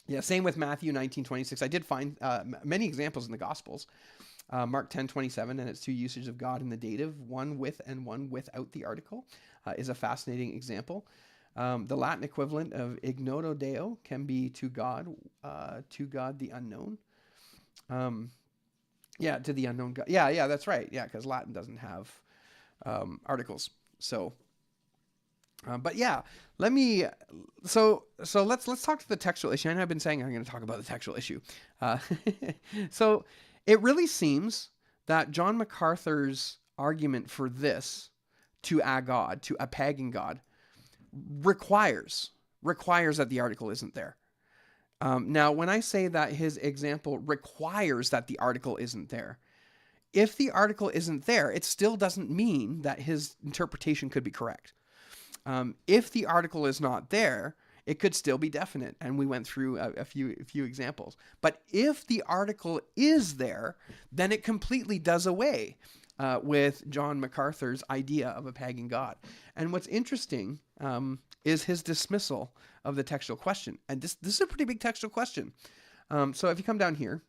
Yeah, same with Matthew 19:26. I did find many examples in the Gospels. Mark 10:27 and its 2 usages of God in the dative, one with and one without the article, is a fascinating example. The Latin equivalent of ignoto Deo can be to God the unknown. Yeah, to the unknown God. Yeah, that's right. Yeah, because Latin doesn't have articles. So, but yeah, so let's talk to the textual issue. I know I've been saying I'm going to talk about the textual issue. So it really seems that John MacArthur's argument for this to a god, to a pagan god, requires that the article isn't there. Now, when I say that his example requires that the article isn't there, if the article isn't there, it still doesn't mean that his interpretation could be correct. If the article is not there, it could still be definite, and we went through a few examples. But if the article is there, then it completely does away with John MacArthur's idea of a pagan god. And what's interesting is his dismissal of the textual question. And this is a pretty big textual question. So if you come down here,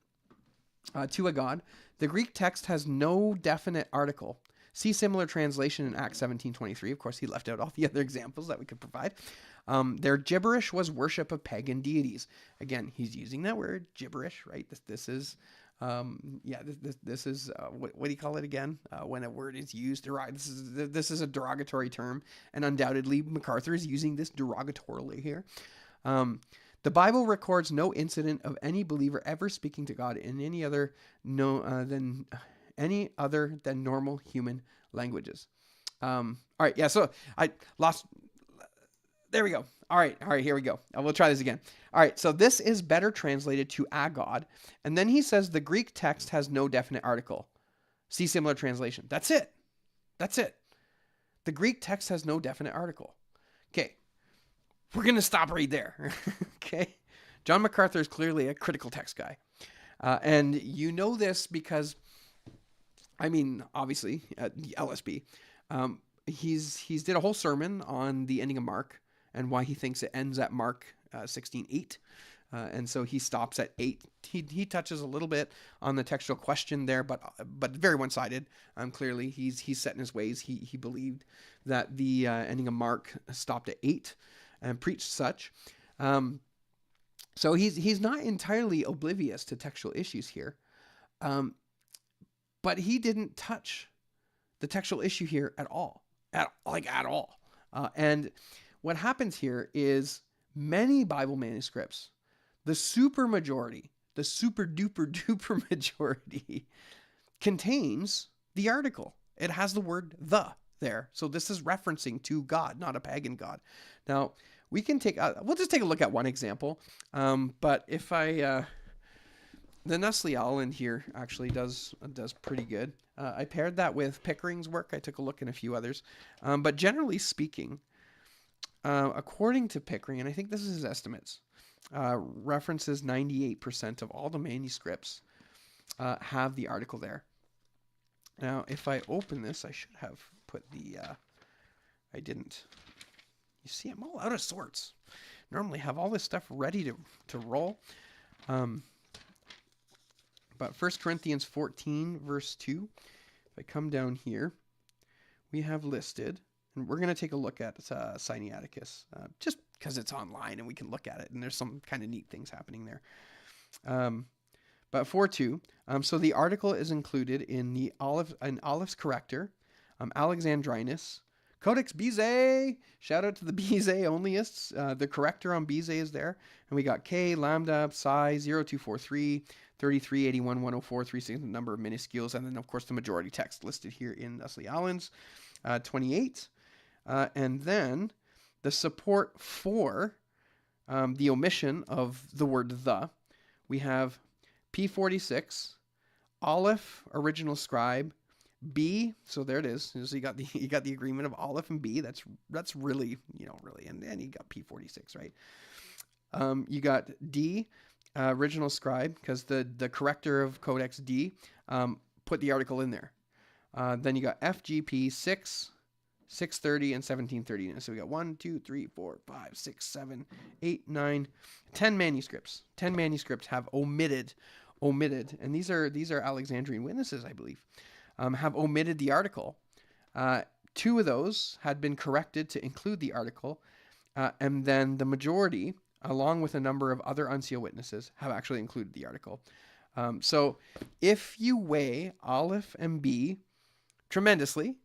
to a god, the Greek text has no definite article. See similar translation in Acts 17:23. Of course, he left out all the other examples that we could provide. Their gibberish was worship of pagan deities. Again, he's using that word, gibberish, right? This is, this is what do you call it again? When a word is used, this is a derogatory term, and undoubtedly MacArthur is using this derogatorily here. The Bible records no incident of any believer ever speaking to God in any other than normal human languages. All right, yeah. So I lost. There we go. All right, here we go. We'll try this again. All right, so this is better translated to a god, and then he says the Greek text has no definite article. See similar translation. That's it. The Greek text has no definite article. Okay, we're gonna stop right there. Okay, John MacArthur is clearly a critical text guy, and you know this because, I mean, obviously at the LSB, he's did a whole sermon on the ending of Mark and why he thinks it ends at Mark 16:8. And so he stops at 8. He touches a little bit on the textual question there, but very one-sided. Clearly, he's set in his ways. He believed that the ending of Mark stopped at 8 and preached such. So he's not entirely oblivious to textual issues here, but he didn't touch the textual issue here at all, at all. And what happens here is many Bible manuscripts, the super duper majority contains the article. It has the word the there. So this is referencing to God, not a pagan god. Now, we can we'll just take a look at one example. But if the Nuslial in here actually does pretty good. I paired that with Pickering's work. I took a look in a few others. But generally speaking, according to Pickering, and I think this is his estimates, references 98% of all the manuscripts have the article there. Now, if I open this, I should have put the, I didn't. You see, I'm all out of sorts. Normally have all this stuff ready to roll. But 1 Corinthians 14, verse 2, if I come down here, we have listed, and we're going to take a look at Sinaiticus, just because it's online and we can look at it, and there's some kind of neat things happening there. But 4.2, so the article is included in the Olive's Corrector, Alexandrinus, Codex Bezae. Shout out to the Bezae onlyists. The corrector on Bezae is there. And we got K, Lambda, Psi, 0243, 33, 81, 104, 36, the number of minuscules. And then, of course, the majority text listed here in Leslie Allen's 28. And then the support for the omission of the word the. We have P46, Aleph, original scribe, B, so there it is. So you got the agreement of Aleph and B. That's really, really, and then you got P46, right? You got D, original scribe, because the corrector of Codex D put the article in there. Then you got FGP 6, 630, and 1730. So we got 1, 2, 3, 4, 5, 6, 7, 8, 9, 10 manuscripts. 10 manuscripts have omitted, and these are Alexandrian witnesses, I believe. Have omitted the article. 2 of those had been corrected to include the article, and then the majority, along with a number of other unsealed witnesses, have actually included the article. So if you weigh Aleph and B tremendously,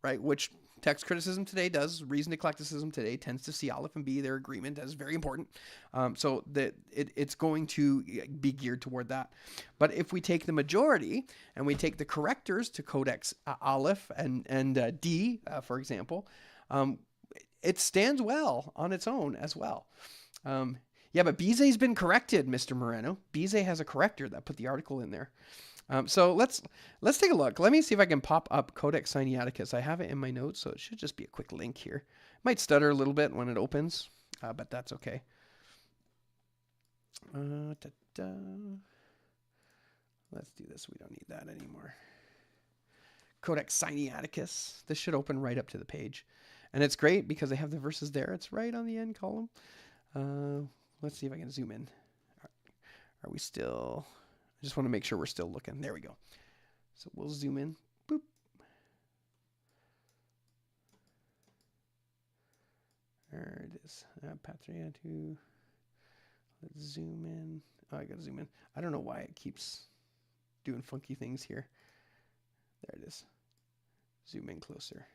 right, which text criticism today does, reasoned eclecticism today tends to see Aleph and B, their agreement, as very important. So that it's going to be geared toward that. But if we take the majority and we take the correctors to Codex Aleph and D, for example, it stands well on its own as well. Yeah, but Bezae's been corrected, Mr. Moreno. Bezae has a corrector that put the article in there. So let's take a look. Let me see if I can pop up Codex Sinaiticus. I have it in my notes, so it should just be a quick link here. Might stutter a little bit when it opens, but that's okay. Let's do this. We don't need that anymore. Codex Sinaiticus. This should open right up to the page. And it's great because I have the verses there. It's right on the end column. Let's see if I can zoom in. Are we still... I just want to make sure we're still looking. There we go. So we'll zoom in. Boop. There it is. Patria 2. Let's zoom in. Oh, I got to zoom in. I don't know why it keeps doing funky things here. There it is. Zoom in closer.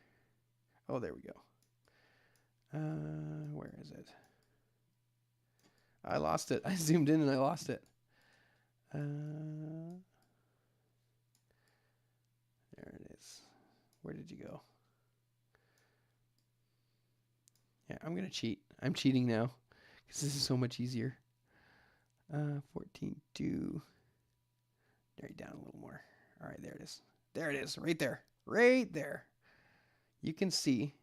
Oh, there we go. Where is it? I lost it. I zoomed in and I lost it. There it is. Where did you go? Yeah, I'm going to cheat. I'm cheating now because this is so much easier. 14.2. There, down a little more. All right, there it is. There it is. Right there. Right there. You can see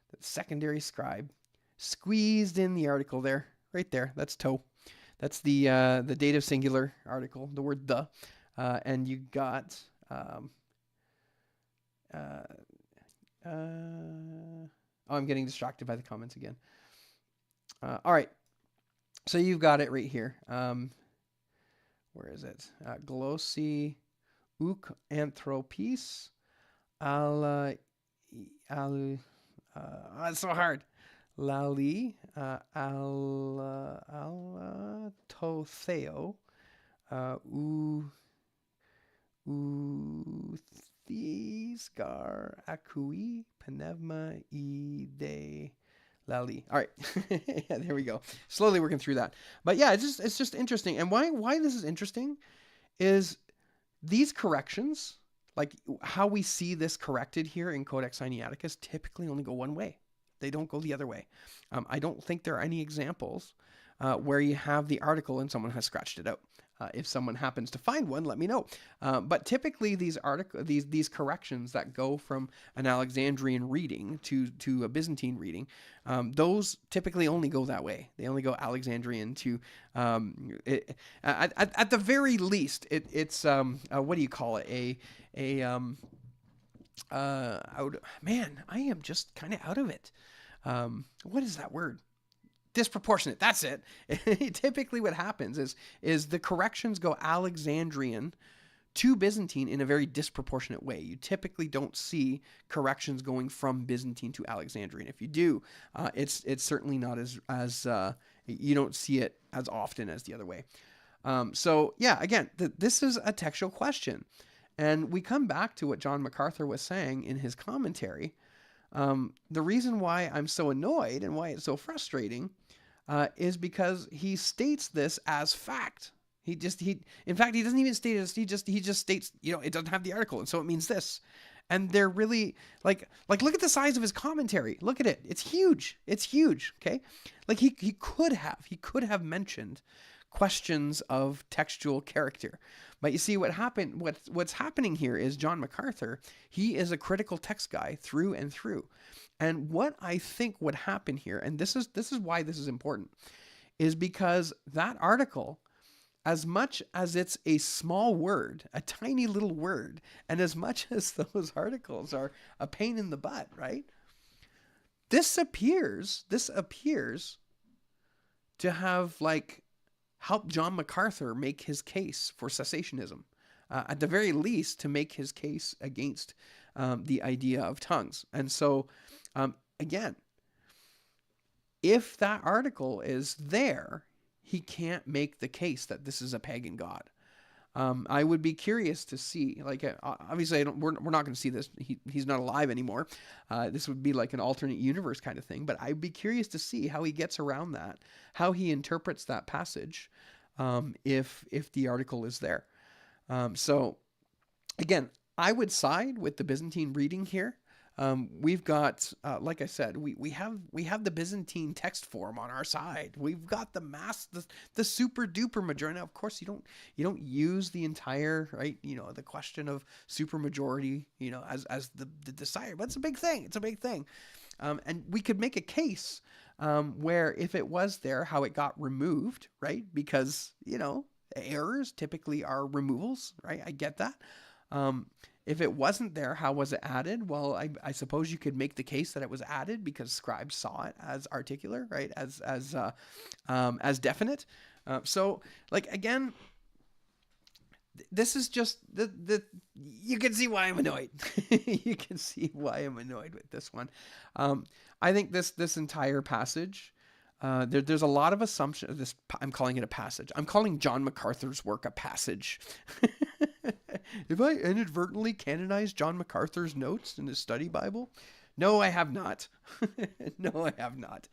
that secondary scribe squeezed in the article there. Right there. That's toe. That's the dative singular article, the word the. And you got... I'm getting distracted by the comments again. All right. So you've got it right here. Where is it? Glossi uk anthropis it's so hard. Lali alatotheo Thesgar acui pneuma ide lali. All right. Yeah, there we go. Slowly working through that. But yeah, it's just interesting. And why this is interesting is these corrections, like how we see this corrected here in Codex Sinaiticus, typically only go one way. They don't go the other way. I don't think there are any examples where you have the article and someone has scratched it out. If someone happens to find one, let me know. But typically these corrections that go from an Alexandrian reading to a Byzantine reading, those typically only go that way. They only go Alexandrian to, at the very least, it's what do you call it? Man, I am just kind of out of it. What is that word? Disproportionate. That's it. Typically what happens is the corrections go Alexandrian to Byzantine in a very disproportionate way. You typically don't see corrections going from Byzantine to Alexandrian. If you do, it's certainly not as you don't see it as often as the other way. So yeah, again, this is a textual question, and we come back to what John MacArthur was saying in his commentary. The reason why I'm so annoyed and why it's so frustrating is because he states this as fact. In fact, he doesn't even state it as, he just states, it doesn't have the article, and so it means this. And they're really like look at the size of his commentary. Look at it. It's huge. It's huge. Okay. Like he could have mentioned questions of textual character. But you see what's happening here is John MacArthur, he is a critical text guy through and through. And what I think would happen here, and this is why this is important, is because that article, as much as it's a small word, a tiny little word, and as much as those articles are a pain in the butt, right? This appears to have helped John MacArthur make his case for cessationism, at the very least to make his case against the idea of tongues. And so, again, if that article is there, he can't make the case that this is a pagan god. I would be curious to see, obviously we're not going to see this. He's not alive anymore. This would be like an alternate universe kind of thing, but I'd be curious to see how he gets around that, how he interprets that passage, if the article is there. So again, I would side with the Byzantine reading here. We've got, like I said, we have the Byzantine text form on our side. We've got the super duper majority. Now, of course, you don't use the entire, right? The question of super majority, as the desire, but it's a big thing. It's a big thing. And we could make a case, where if it was there, how it got removed, right? Because, errors typically are removals, right? I get that. If it wasn't there, how was it added? Well, I suppose you could make the case that it was added because scribes saw it as articular, right? As definite. So, again, this is just you can see why I'm annoyed. You can see why I'm annoyed with this one. I think this entire passage, there's a lot of assumption. I'm calling it a passage. I'm calling John MacArthur's work a passage. Have I inadvertently canonized John MacArthur's notes in his study Bible? No, I have not. No, I have not.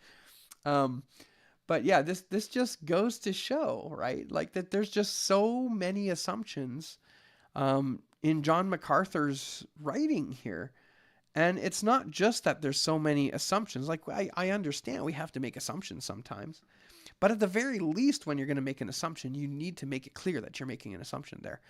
But yeah, this just goes to show, right? That there's just so many assumptions in John MacArthur's writing here. And it's not just that there's so many assumptions. I understand we have to make assumptions sometimes. But at the very least, when you're going to make an assumption, you need to make it clear that you're making an assumption there.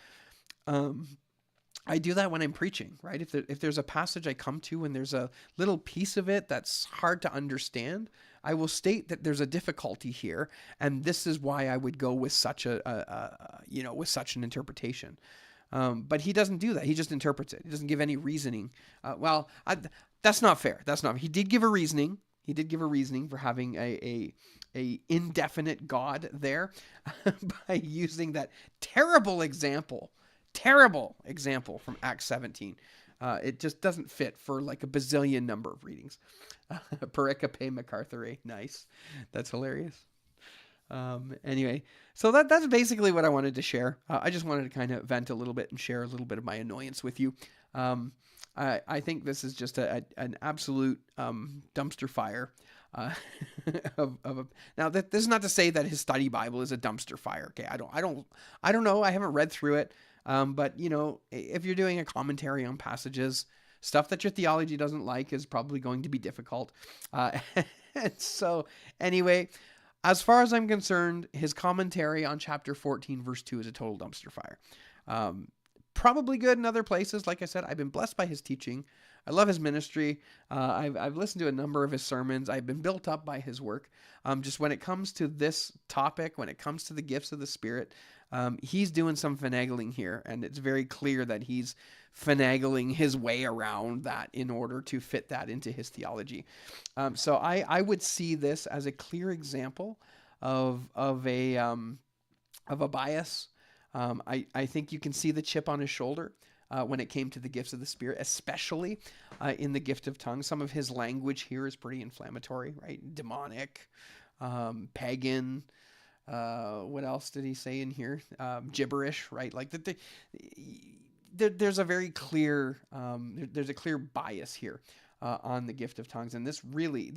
I do that when I'm preaching, right? If there's a passage I come to and there's a little piece of it that's hard to understand, I will state that there's a difficulty here, and this is why I would go with such with such an interpretation. But he doesn't do that. He just interprets it. He doesn't give any reasoning. That's not fair. He did give a reasoning. He did give a reasoning for having a indefinite God there by using that terrible example from Acts 17. It just doesn't fit for a bazillion number of readings. Pericope MacArthur, nice. That's hilarious. Anyway, so that's basically what I wanted to share. I just wanted to kind of vent a little bit and share a little bit of my annoyance with you. I think this is just an absolute dumpster fire. Now this is not to say that his study Bible is a dumpster fire. Okay, I don't know. I haven't read through it. But if you're doing a commentary on passages, stuff that your theology doesn't like is probably going to be difficult. And so anyway, as far as I'm concerned, his commentary on chapter 14, verse 2 is a total dumpster fire. Probably good in other places. Like I said, I've been blessed by his teaching. I love his ministry. I've listened to a number of his sermons. I've been built up by his work. Just when it comes to this topic, when it comes to the gifts of the Spirit, he's doing some finagling here, and it's very clear that he's finagling his way around that in order to fit that into his theology. So I would see this as a clear example of a bias, I think you can see the chip on his shoulder when it came to the gifts of the Spirit, especially in the gift of tongues. Some of his language here is pretty inflammatory, right? Demonic, pagan. What else did he say in here? Gibberish, right? Like there's a very clear, there's a clear bias here on the gift of tongues, and this really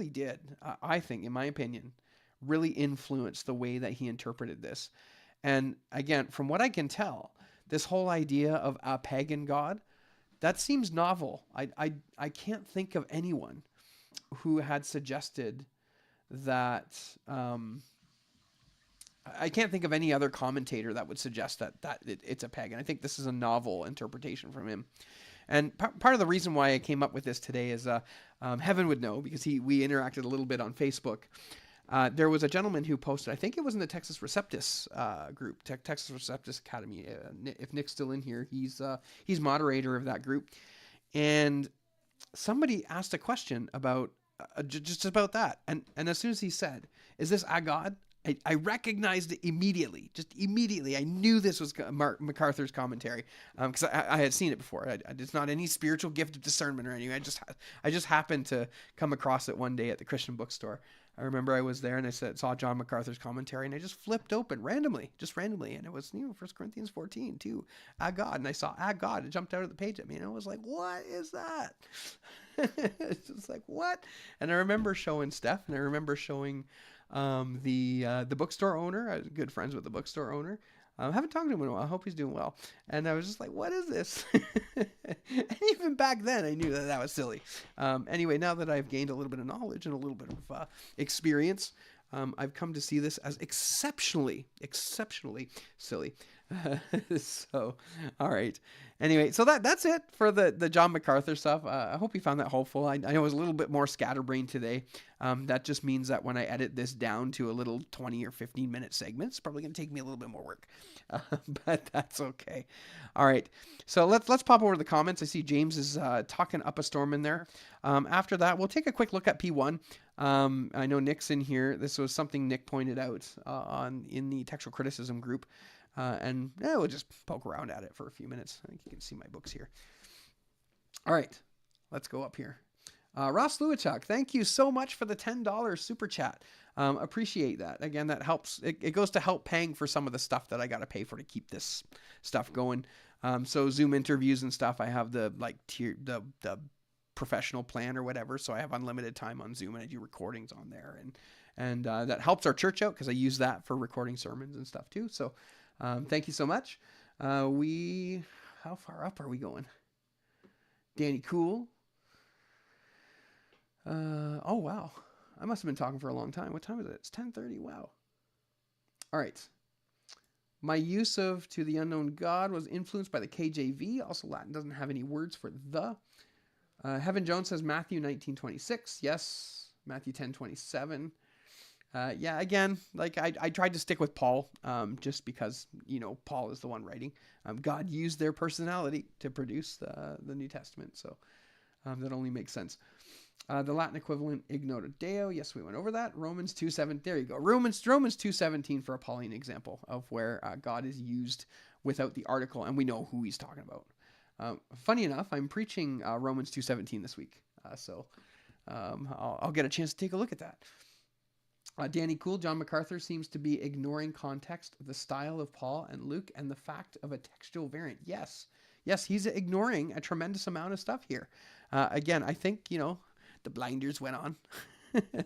did, I think, in my opinion, really influence the way that he interpreted this. And again, from what I can tell, this whole idea of a pagan god, that seems novel. I can't think of anyone who had suggested that. I can't think of any other commentator that would suggest that it's a pagan. I think this is a novel interpretation from him. And part of the reason why I came up with this today is Heaven would know, because we interacted a little bit on Facebook. There was a gentleman who posted, I think it was in the Texas Receptus group, Texas Receptus Academy. If Nick's still in here, he's moderator of that group. And somebody asked a question about just about that. And as soon as he said, "Is this a god?" I recognized it immediately. Just immediately. I knew this was MacArthur's commentary because I had seen it before. It's not any spiritual gift of discernment or anything. I just happened to come across it one day at the Christian bookstore. I remember I was there and I saw John MacArthur's commentary and I just flipped open randomly. And it was 1 Corinthians 14 too. A God. And I saw a God. It jumped out of the page at me and I was like, what is that? It's just like, what? And I remember showing Steph and I remember showing the bookstore owner. I was good friends with the bookstore owner. I haven't talked to him in a while. I hope he's doing well. And I was just like, what is this? And even back then, I knew that was silly. Anyway, now that I've gained a little bit of knowledge and a little bit of experience, I've come to see this as exceptionally silly. So, all right. Anyway, so that's it for the John MacArthur stuff. I hope you found that helpful. I know it was a little bit more scatterbrained today. That just means that when I edit this down to a little 20 or 15 minute segment, it's probably going to take me a little bit more work, but that's okay. All right. So let's pop over to the comments. I see James is talking up a storm in there. After that, we'll take a quick look at P1. I know Nick's in here. This was something Nick pointed out in the textual criticism group. And we'll just poke around at it for a few minutes. I think you can see my books here. All right, let's go up here. Ross Lewichuk, thank you so much for the $10 super chat. Appreciate that. Again, that helps. It goes to help paying for some of the stuff that I got to pay for to keep this stuff going. So Zoom interviews and stuff, I have the the professional plan or whatever. So I have unlimited time on Zoom and I do recordings on there. And that helps our church out because I use that for recording sermons and stuff too. So thank you so much. How far up are we going? Danny Cool. Oh, wow. I must have been talking for a long time. What time is it? It's 10:30. Wow. All right. My use of "to the unknown God" was influenced by the KJV. Also, Latin doesn't have any words for the. Heaven Jones says Matthew 19:26. Yes. Matthew 10:27. Yeah, again, like I tried to stick with Paul, just because, Paul is the one writing. God used their personality to produce the New Testament. So that only makes sense. The Latin equivalent, ignoto Deo. Yes, we went over that. Romans 2:7. There you go. Romans 2:17 for a Pauline example of where God is used without the article, and we know who he's talking about. Funny enough, I'm preaching Romans 2:17 this week, so I'll get a chance to take a look at that. Danny Cool, John MacArthur seems to be ignoring context, the style of Paul and Luke, and the fact of a textual variant. Yes, he's ignoring a tremendous amount of stuff here. Again, I think, the blinders went on.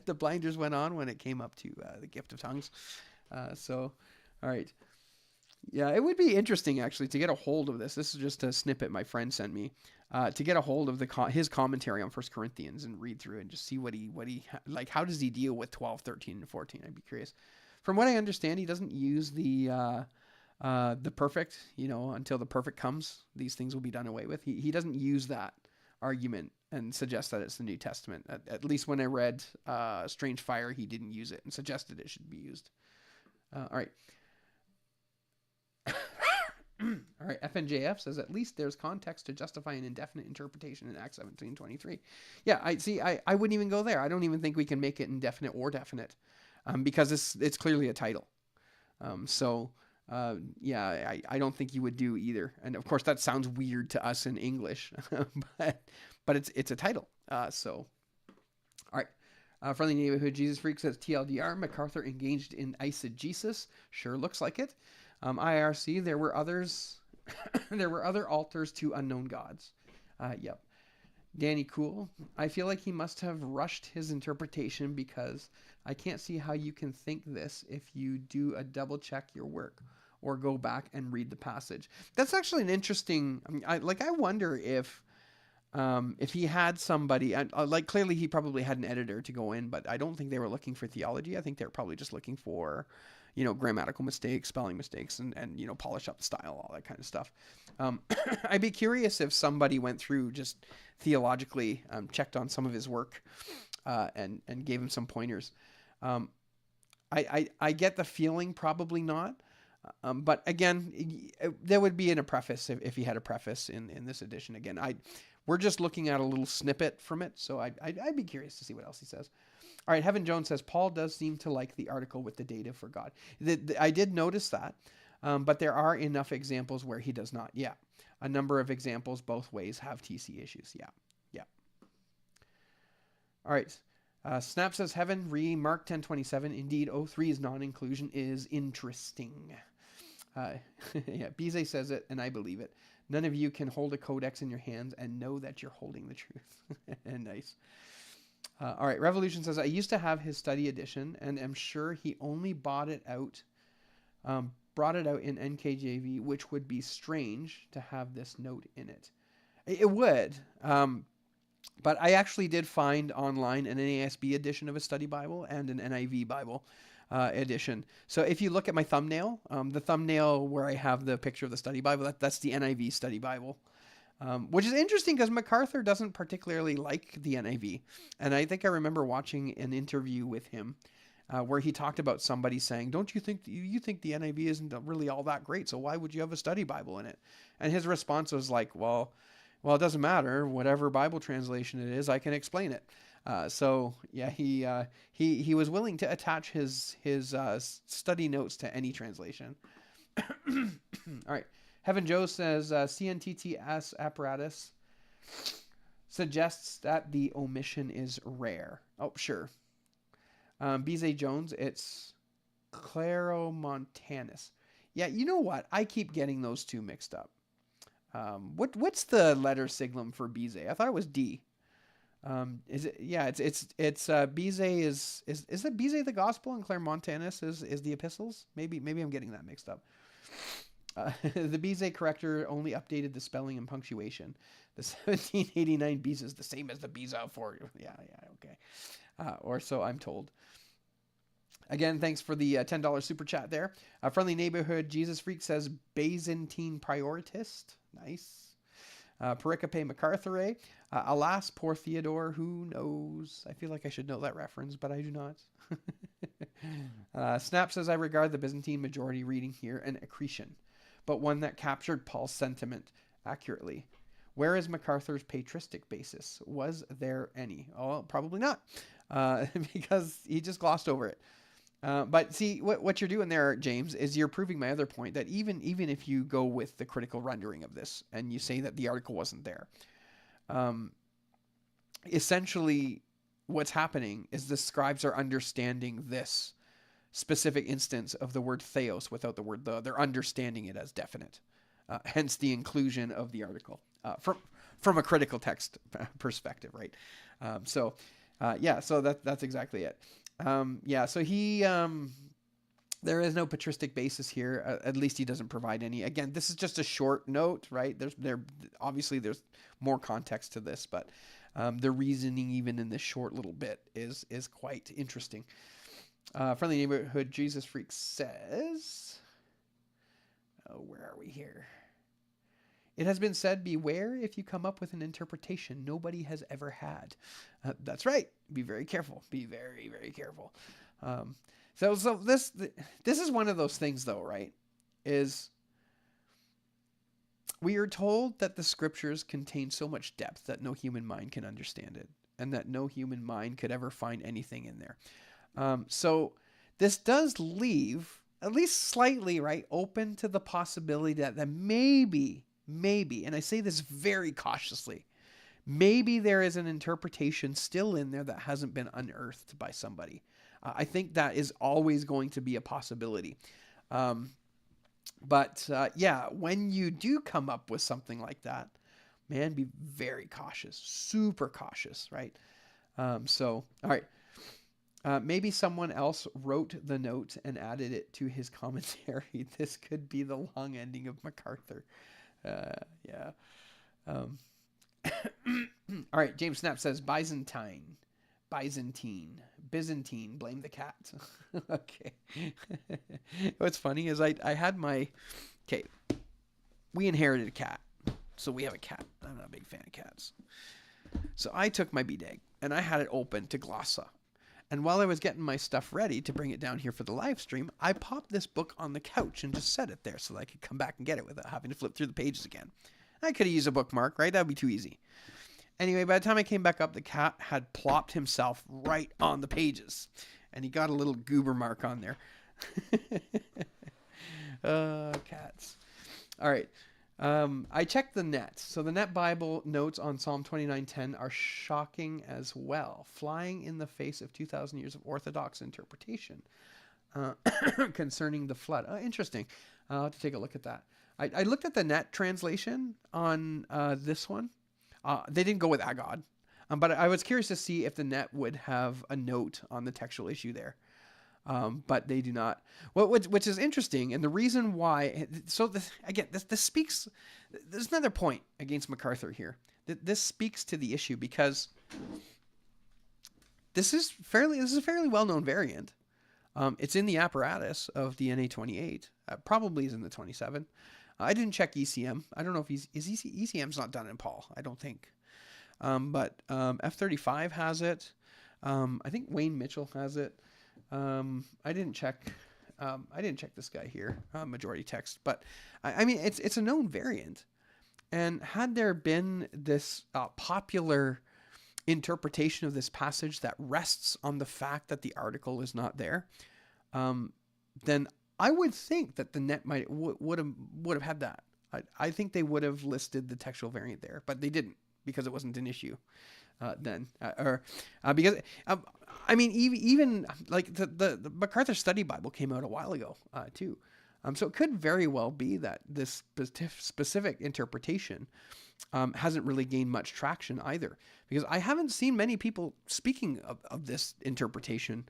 The blinders went on when it came up to the gift of tongues. So, all right. Yeah, it would be interesting, actually, to get a hold of this. This is just a snippet my friend sent me. To get a hold of his commentary on 1 Corinthians and read through it and just see what he like, how does he deal with 12, 13, and 14? I'd be curious. From what I understand, he doesn't use the perfect, until the perfect comes, these things will be done away with. He doesn't use that argument and suggest that it's the New Testament. At least when I read Strange Fire, he didn't use it and suggested it should be used. All right. All right, FNJF says at least there's context to justify an indefinite interpretation in Acts 17:23. Yeah, I wouldn't even go there. I don't even think we can make it indefinite or definite, because it's clearly a title. So Yeah, I don't think you would do either. And of course, that sounds weird to us in English, but it's a title. So, all right. Friendly Neighborhood Jesus Freak says TLDR, MacArthur engaged in eisegesis. Sure looks like it. IRC, there were others. There were other altars to unknown gods. Yep. Danny Cool, I feel like he must have rushed his interpretation because I can't see how you can think this if you do a double check your work or go back and read the passage. That's actually an interesting. I wonder if he had somebody, like clearly he probably had an editor to go in, but I don't think they were looking for theology. I think they were probably just looking for, grammatical mistakes, spelling mistakes, and polish up the style, all that kind of stuff. I'd be curious if somebody went through just theologically, checked on some of his work, and gave him some pointers. I get the feeling probably not. But again, there would be in a preface if he had a preface in this edition. Again, we're just looking at a little snippet from it, so I'd be curious to see what else he says. All right, Heaven Jones says, Paul does seem to like the article with the data for God. I did notice that, but there are enough examples where he does not. Yeah, a number of examples both ways have TC issues. Yeah. All right. Snap says, Heaven, Mark 10:27. Indeed, O3's non-inclusion is interesting. Yeah, Bizet says it, and I believe it. None of you can hold a codex in your hands and know that you're holding the truth. Nice. All right, Revolution says, I used to have his study edition, and am sure he only brought it out in NKJV, which would be strange to have this note in it. It would. But I actually did find online an NASB edition of a study Bible and an NIV Bible edition. So if you look at my thumbnail, the thumbnail where I have the picture of the study Bible, that's the NIV study Bible, which is interesting because MacArthur doesn't particularly like the NIV. And I think I remember watching an interview with him where he talked about somebody saying, don't you think you think the NIV isn't really all that great, so why would you have a study Bible in it? And his response was like, well, it doesn't matter. Whatever Bible translation it is, I can explain it. So yeah, he was willing to attach his study notes to any translation. All right. Heaven Joe says CNTTS apparatus suggests that the omission is rare. Oh, sure. BZ Jones, it's Claromontanus. Yeah, you know what? I keep getting those two mixed up. What's the letter signum for Bizet? I thought it was D. Is it? Yeah, it's Bizet is it Bizet the Gospel and Claromontanus is the epistles? Maybe I'm getting that mixed up. The Bizet corrector only updated the spelling and punctuation. The 1789 Bizet is the same as the Bizet for you. Yeah, okay. Or so I'm told. Again, thanks for the $10 super chat there. Friendly Neighborhood Jesus Freak says Byzantine prioritist. Nice. Pericope MacArthur. Alas, poor Theodore. Who knows? I feel like I should know that reference, but I do not. Snap says, I regard the Byzantine majority reading here an accretion, but one that captured Paul's sentiment accurately. Where is MacArthur's patristic basis? Was there any? Oh, probably not, because he just glossed over it. But see, what you're doing there, James, is you're proving my other point that even if you go with the critical rendering of this and you say that the article wasn't there, essentially what's happening is the scribes are understanding this specific instance of the word theos without the word the. They're understanding it as definite, hence the inclusion of the article from a critical text perspective, right? So that's exactly it. So he, there is no patristic basis here. At least he doesn't provide any. Again, this is just a short note, right? Obviously there's more context to this, but the reasoning even in this short little bit is quite interesting. Friendly Neighborhood Jesus Freak says, where are we here? It has been said, beware if you come up with an interpretation nobody has ever had. That's right. Be very careful. Be very, very careful. So this is one of those things, though, right? Is we are told that the scriptures contain so much depth that no human mind can understand it, and that no human mind could ever find anything in there. So this does leave at least slightly, right, open to the possibility that maybe, and I say this very cautiously, maybe there is an interpretation still in there that hasn't been unearthed by somebody. I think that is always going to be a possibility. But yeah, when you do come up with something like that, man, be very cautious, super cautious, right? So, all right. Maybe someone else wrote the note and added it to his commentary. This could be the long ending of MacArthur. Yeah. All right. James Snap says Byzantine, blame the cat. Okay. What's funny is I had my, okay, we inherited a cat. So we have a cat. I'm not a big fan of cats. So I took my BDAG and I had it open to glossa. And while I was getting my stuff ready to bring it down here for the live stream, I popped this book on the couch and just set it there so that I could come back and get it without having to flip through the pages again. I could have used a bookmark, right? That would be too easy. Anyway, by the time I came back up, the cat had plopped himself right on the pages. And he got a little goober mark on there. Cats. All right. I checked the net. So the net Bible notes on Psalm 29:10 are shocking as well, flying in the face of 2,000 years of Orthodox interpretation concerning the flood. Interesting. I'll have to take a look at that. I looked at the net translation on this one. They didn't go with Agod, but I was curious to see if the net would have a note on the textual issue there. But they do not. Well, which is interesting, and the reason why. So this speaks. There's another point against MacArthur here. This speaks to the issue because this is a fairly well known variant. It's in the apparatus of the NA28. Probably is in the 27. I didn't check ECM. I don't know if ECM's not done in Paul. I don't think. But F35 has it. I think Wayne Mitchell has it. I didn't check this guy here, majority text, but I mean, it's a known variant. And had there been this popular interpretation of this passage that rests on the fact that the article is not there, then I would think that the net would have had that. I think they would have listed the textual variant there, but they didn't because it wasn't an issue. Because I mean, even like the MacArthur Study Bible came out a while ago too, so it could very well be that this specific interpretation hasn't really gained much traction either, because I haven't seen many people speaking of this interpretation.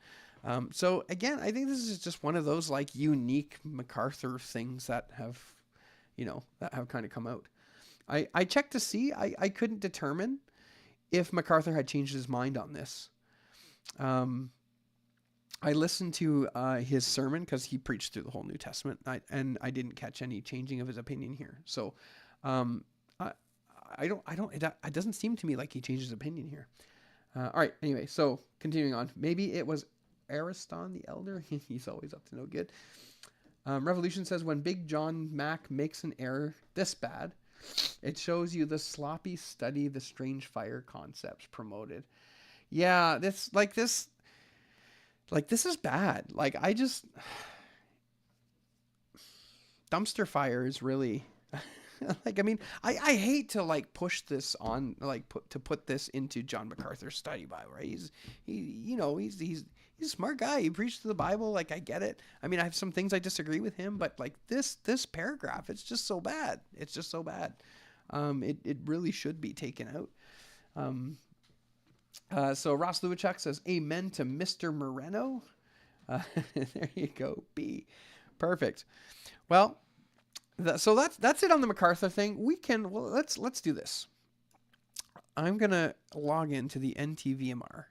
So again, I think this is just one of those like unique MacArthur things that have kind of come out. I checked to see. I couldn't determine if MacArthur had changed his mind on this. I listened to his sermon because he preached through the whole New Testament, and I didn't catch any changing of his opinion here. So it doesn't seem to me like he changed his opinion here. All right. Anyway, so continuing on, maybe it was Ariston the Elder. He's always up to no good. Revolution says, when Big John Mac makes an error this bad, it shows you the sloppy study, the strange fire concepts promoted. Yeah, this is bad. Like, dumpster fire is really like, I mean, I hate to like push this on, like put this into John MacArthur's study Bible, right? He's a smart guy. He preached the Bible. Like, I get it. I mean, I have some things I disagree with him, but like this paragraph, it's just so bad. It's just so bad. It really should be taken out. So Ross Lewichuk says, amen to Mr. Moreno. There you go. B. Perfect. Well, so that's it on the MacArthur thing. Let's do this. I'm going to log into the NTVMR.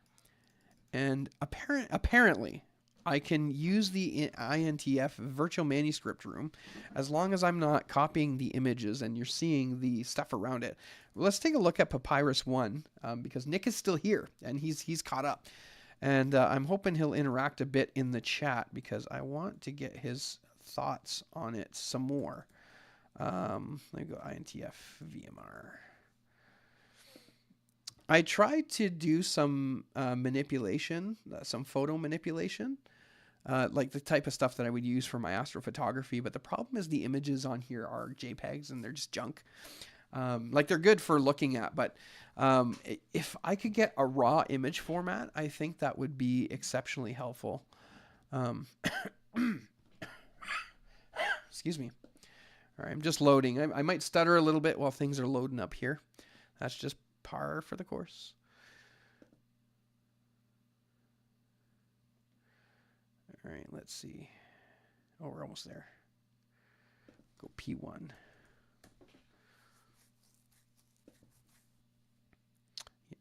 And apparently, I can use the INTF virtual manuscript room as long as I'm not copying the images and you're seeing the stuff around it. Let's take a look at Papyrus 1 because Nick is still here and he's caught up. And I'm hoping he'll interact a bit in the chat because I want to get his thoughts on it some more. Let me go INTF VMR. I tried to do some manipulation, some photo manipulation, like the type of stuff that I would use for my astrophotography. But the problem is the images on here are JPEGs and they're just junk. Like they're good for looking at, but if I could get a raw image format, I think that would be exceptionally helpful. Excuse me. All right, I'm just loading. I might stutter a little bit while things are loading up here. That's just par for the course. All right, let's see. Oh, we're almost there. Go P1.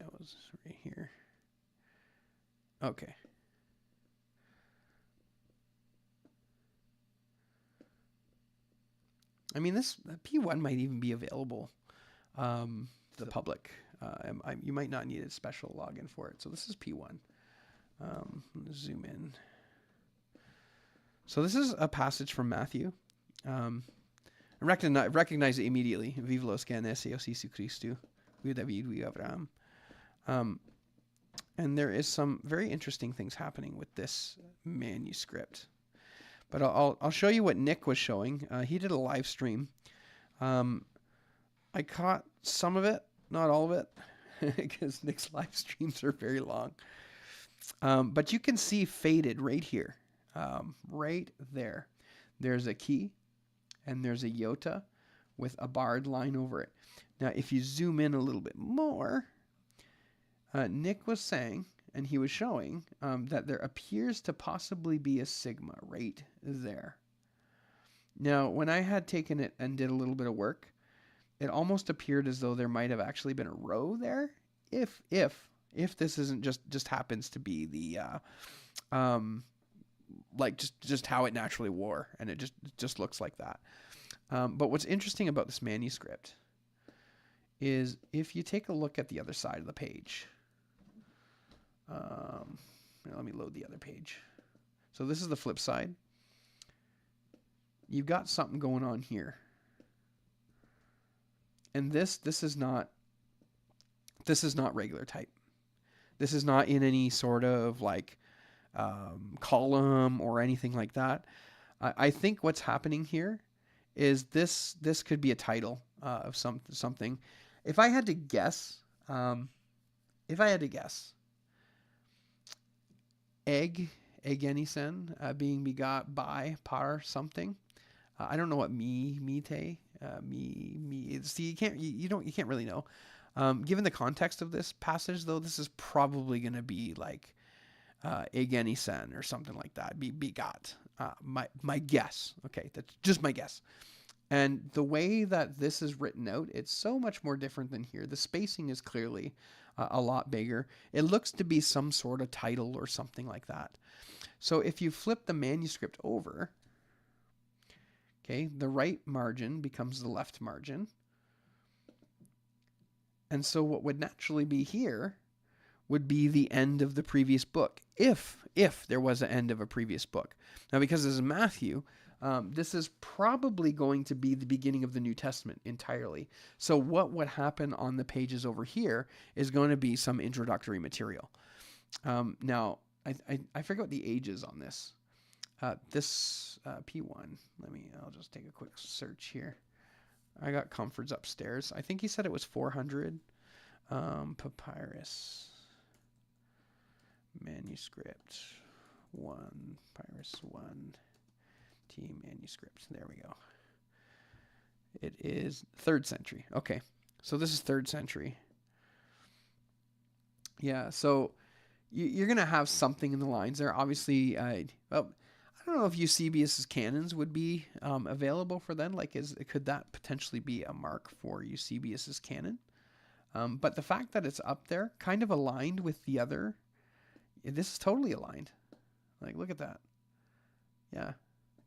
Yeah, it was right here. Okay. I mean, this P1 might even be available to the public. You might not need a special login for it. So this is P1. Zoom in. So this is a passage from Matthew. I recognize it immediately. Vive los que nacieron Jesucristo, vive David, vive Abraham. And there is some very interesting things happening with this manuscript. But I'll show you what Nick was showing. He did a live stream. I caught some of it, not all of it, because Nick's live streams are very long. But you can see faded right here, right there. There's a key, and there's a iota with a barred line over it. Now, if you zoom in a little bit more, Nick was saying, and he was showing that there appears to possibly be a sigma right there. Now, when I had taken it and did a little bit of work, it almost appeared as though there might have actually been a rho there, if this isn't just happens to be the like just how it naturally wore, and it just looks like that. But what's interesting about this manuscript is if you take a look at the other side of the page. Let me load the other page. So this is the flip side. You've got something going on here. And this is not regular type. This is not in any sort of like column or anything like that. I think what's happening here is this could be a title of something. If I had to guess, Egenisen, being begot by par something. I don't know what me. See, you can't really know. Given the context of this passage, though, this is probably going to be like Egenisen or something like that. Be begot. My guess. Okay, that's just my guess. And the way that this is written out, it's so much more different than here. The spacing is clearly a lot bigger. It looks to be some sort of title or something like that. So if you flip the manuscript over, okay, the right margin becomes the left margin. And so what would naturally be here would be the end of the previous book, if there was an end of a previous book. Now, because this is Matthew, this is probably going to be the beginning of the New Testament entirely. So what would happen on the pages over here is going to be some introductory material. Now, I forget what the age is on this. This P1, I'll just take a quick search here. I got Comfort's upstairs. I think he said it was 400. Papyrus. Manuscript 1. Papyrus 1. T manuscript. There we go. It is 3rd century. Okay. So this is 3rd century. Yeah. So you're going to have something in the lines there. Obviously, I don't know if Eusebius's canons would be available for then. Like, could that potentially be a mark for Eusebius's canon? But the fact that it's up there, kind of aligned with the other, this is totally aligned. Like, look at that. Yeah.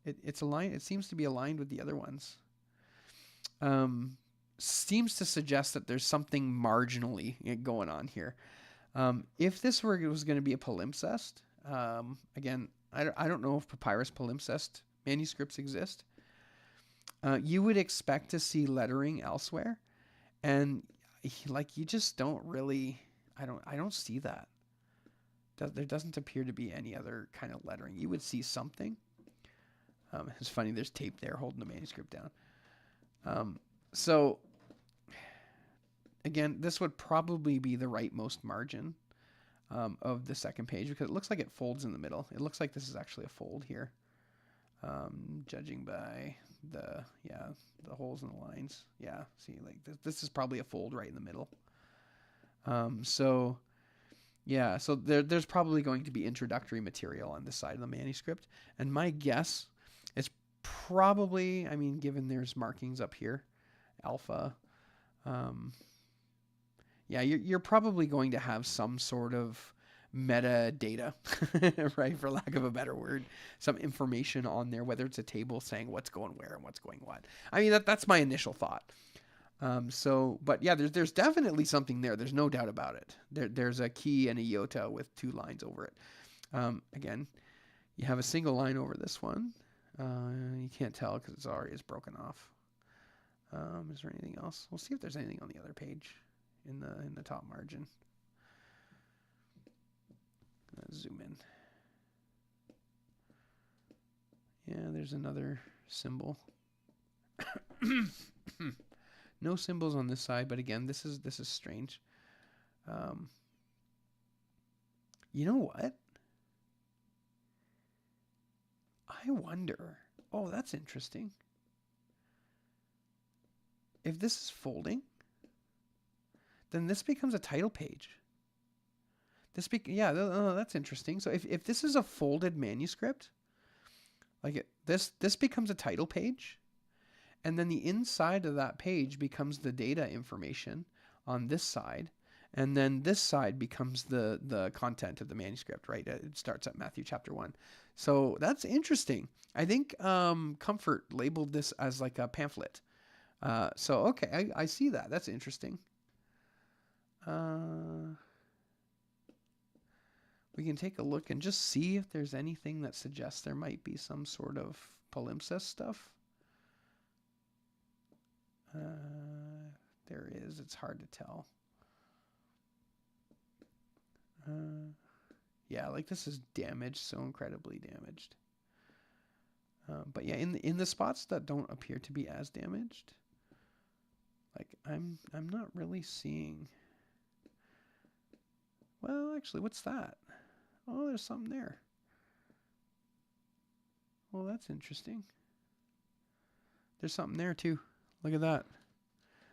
It's aligned. It seems to be aligned with the other ones. Seems to suggest that there's something marginally going on here. If this was going to be a palimpsest, again, I don't know if papyrus palimpsest manuscripts exist. You would expect to see lettering elsewhere, and like you just don't really. I don't see that. There doesn't appear to be any other kind of lettering. You would see something. It's funny, there's tape there holding the manuscript down. So, again, this would probably be the rightmost margin of the second page, because it looks like it folds in the middle. It looks like this is actually a fold here, judging by the holes in the lines. Yeah, see, like this is probably a fold right in the middle. So there's probably going to be introductory material on this side of the manuscript, and my guess is probably, I mean, given there's markings up here, alpha, you're probably going to have some sort of metadata, right, for lack of a better word, some information on there, whether it's a table saying what's going where and what's going what. I mean, that's my initial thought. But yeah, there's definitely something there. There's no doubt about it. There's a key and a iota with 2 lines over it. Again, you have a single line over this one. You can't tell because it's broken off. Is there anything else? We'll see if there's anything on the other page in the top margin. Let's zoom in. Yeah, there's another symbol. No symbols on this side, but again, this is strange. You know what? I wonder. Oh, that's interesting. If this is folding, then this becomes a title page. That's interesting. So if this is a folded manuscript, like this becomes a title page, and then the inside of that page becomes the data information on this side, and then this side becomes the content of the manuscript, right? It starts at Matthew chapter 1. So that's interesting. I think Comfort labeled this as like a pamphlet. Okay, I see that. That's interesting. We can take a look and just see if there's anything that suggests there might be some sort of palimpsest stuff. There is. It's hard to tell. Yeah, like this is damaged, so incredibly damaged. But yeah, in the spots that don't appear to be as damaged, like I'm not really seeing. Well, actually, what's that? Oh, there's something there. Well, that's interesting. There's something there too. Look at that.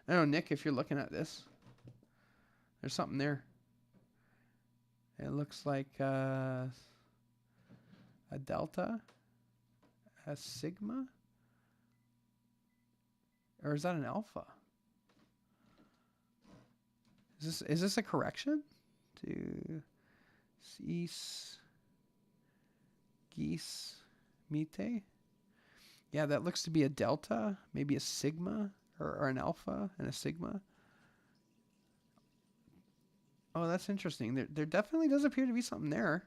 I don't know, Nick, if you're looking at this, there's something there. It looks like a delta, a sigma, or is that an alpha? Is this a correction to geese mite? Yeah, that looks to be a delta, maybe a sigma, or an alpha and a sigma. Oh, that's interesting. There definitely does appear to be something there.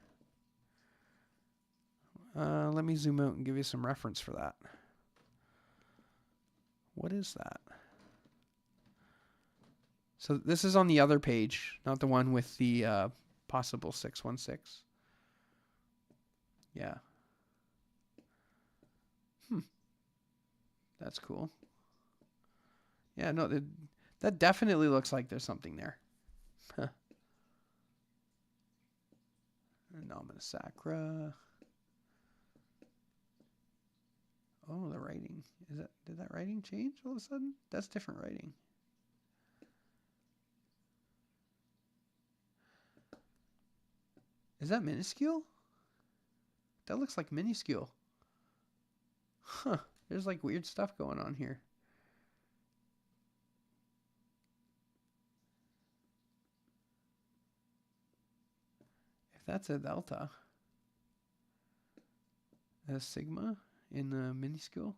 Let me zoom out and give you some reference for that. What is that? So this is on the other page, not the one with the possible 616. Yeah. That's cool. Yeah, no, that definitely looks like there's something there. Huh. Nomina sacra. Oh, the writing. Did that writing change all of a sudden? That's different writing. Is that minuscule? That looks like minuscule. Huh. There's like weird stuff going on here. If that's a delta, a sigma in the minuscule,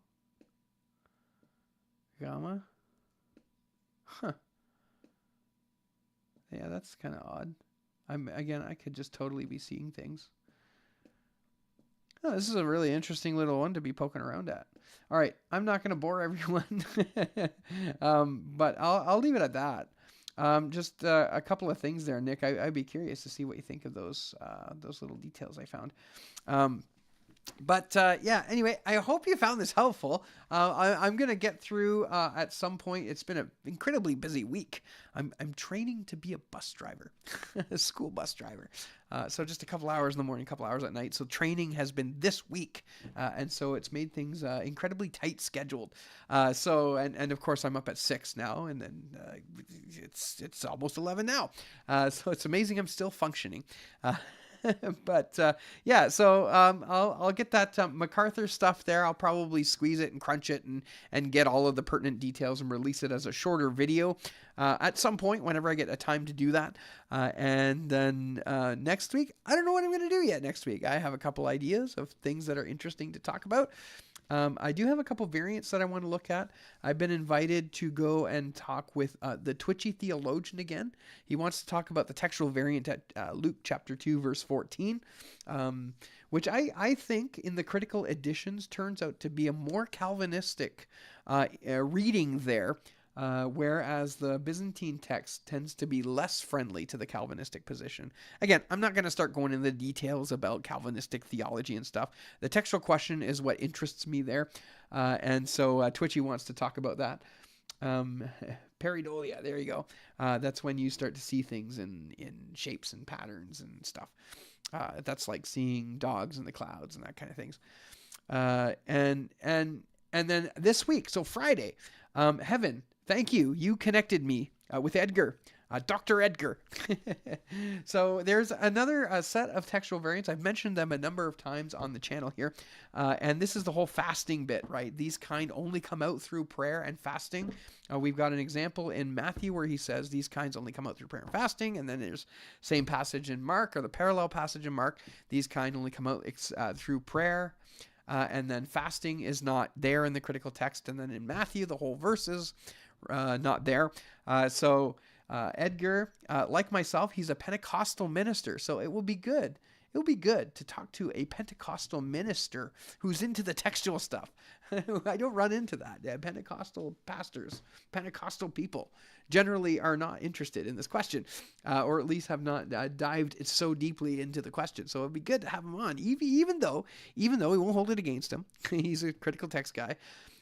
gamma. Huh. Yeah, that's kind of odd. I could just totally be seeing things. Oh, this is a really interesting little one to be poking around at. All right, I'm not going to bore everyone, but I'll leave it at that. Just a couple of things there, Nick. I'd be curious to see what you think of those little details I found. But yeah, anyway, I hope you found this helpful. I'm going to get through at some point. It's been an incredibly busy week. I'm training to be a bus driver, a school bus driver. So just a couple hours in the morning, a couple hours at night. So training has been this week. And so it's made things incredibly tight scheduled. And of course I'm up at 6 now, and then it's almost 11 now. So it's amazing I'm still functioning. But yeah, so I'll get that MacArthur stuff there. I'll probably squeeze it and crunch it and get all of the pertinent details and release it as a shorter video at some point whenever I get a time to do that. And then next week, I don't know what I'm going to do yet next week. I have a couple ideas of things that are interesting to talk about. I do have a couple variants that I want to look at. I've been invited to go and talk with the Twitchy theologian again. He wants to talk about the textual variant at Luke chapter 2, verse 14, which I think in the critical editions turns out to be a more Calvinistic reading there. Whereas the Byzantine text tends to be less friendly to the Calvinistic position. Again, I'm not going to start going into the details about Calvinistic theology and stuff. The textual question is what interests me there. And so Twitchy wants to talk about that. Pareidolia, there you go. That's when you start to see things in shapes and patterns and stuff. That's like seeing dogs in the clouds and that kind of things. And then this week, so Friday, Heaven, thank you. You connected me with Edgar, Dr. Edgar. So there's another set of textual variants. I've mentioned them a number of times on the channel here. And this is the whole fasting bit, right? These kind only come out through prayer and fasting. We've got an example in Matthew where he says these kinds only come out through prayer and fasting. And then there's same passage in Mark, or the parallel passage in Mark. These kind only come out through prayer. And then fasting is not there in the critical text. And then in Matthew, the whole verse is not there. So Edgar, like myself, he's a Pentecostal minister. So it will be good. It will be good to talk to a Pentecostal minister who's into the textual stuff. I don't run into that. Pentecostal pastors, Pentecostal people generally are not interested in this question, or at least have not dived so deeply into the question. So it'd be good to have him on, even though we won't hold it against him. He's a critical text guy.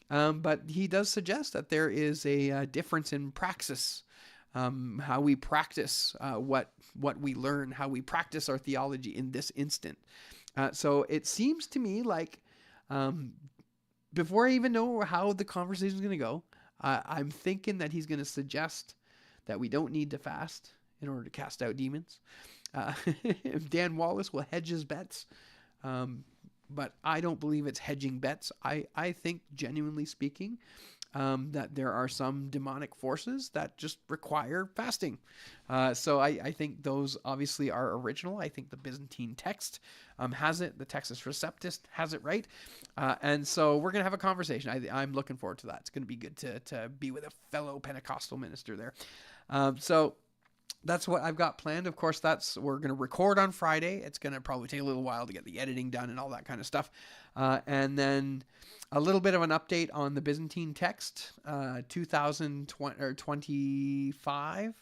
But he does suggest that there is a difference in praxis, how we practice what we learn, how we practice our theology in this instant. So it seems to me like before I even know how the conversation is going to go, I'm thinking that he's going to suggest that we don't need to fast in order to cast out demons. Dan Wallace will hedge his bets. But I don't believe it's hedging bets. I think, genuinely speaking, that there are some demonic forces that just require fasting. So I think those obviously are original. I think the Byzantine text has it. The Textus Receptus has it right. And so we're going to have a conversation. I'm looking forward to that. It's going to be good to be with a fellow Pentecostal minister there. So that's what I've got planned. Of course, we're going to record on Friday. It's going to probably take a little while to get the editing done and all that kind of stuff. And then a little bit of an update on the Byzantine text, 2025.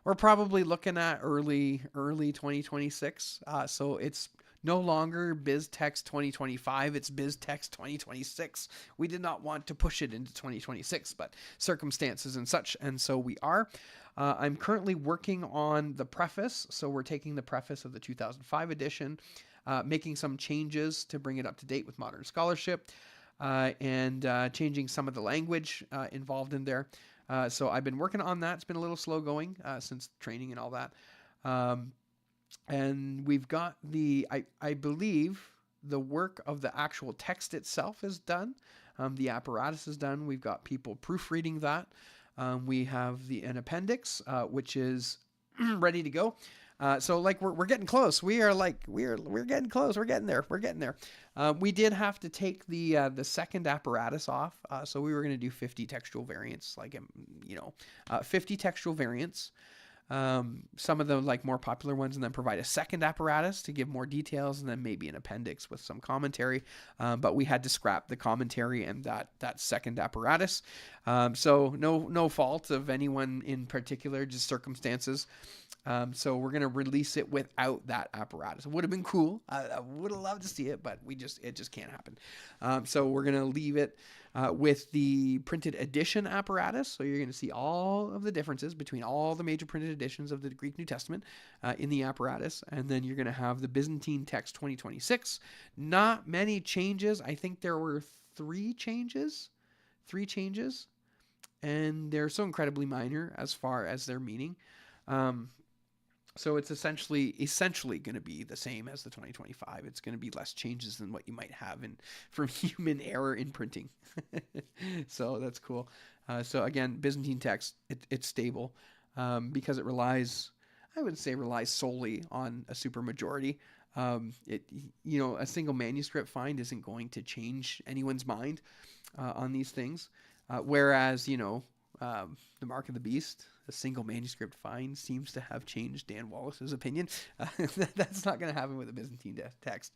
We're probably looking at early 2026. So it's no longer BizText 2025, it's BizText 2026. We did not want to push it into 2026, but circumstances and such, and so we are. I'm currently working on the preface, so we're taking the preface of the 2005 edition, making some changes to bring it up to date with modern scholarship, and changing some of the language involved in there. So I've been working on that. It's been a little slow going since training and all that. And we've got I believe the work of the actual text itself is done. The apparatus is done. We've got people proofreading that. We have an appendix, which is ready to go. So like we're getting close. We're getting close. We're getting there. We did have to take the second apparatus off. So we were going to do 50 textual variants, 50 textual variants. some of the like more popular ones, and then provide a second apparatus to give more details, and then maybe an appendix with some commentary. But we had to scrap the commentary and that second apparatus. So no fault of anyone in particular, just circumstances. So we're gonna release it without that apparatus. It would have been cool. I would have loved to see it, but it just can't happen. So we're gonna leave it with the printed edition apparatus. So you're gonna see all of the differences between all the major printed editions of the Greek New Testament in the apparatus, and then you're gonna have the Byzantine text 2026. Not many changes. I think there were three changes, and they're so incredibly minor as far as their meaning. So it's essentially going to be the same as the 2025. It's going to be less changes than what you might have from human error in printing. So that's cool. So again, Byzantine text, it's stable because it relies solely on a supermajority. A single manuscript find isn't going to change anyone's mind on these things. Whereas, the Mark of the Beast, a single manuscript find, seems to have changed Dan Wallace's opinion. That's not going to happen with a Byzantine text.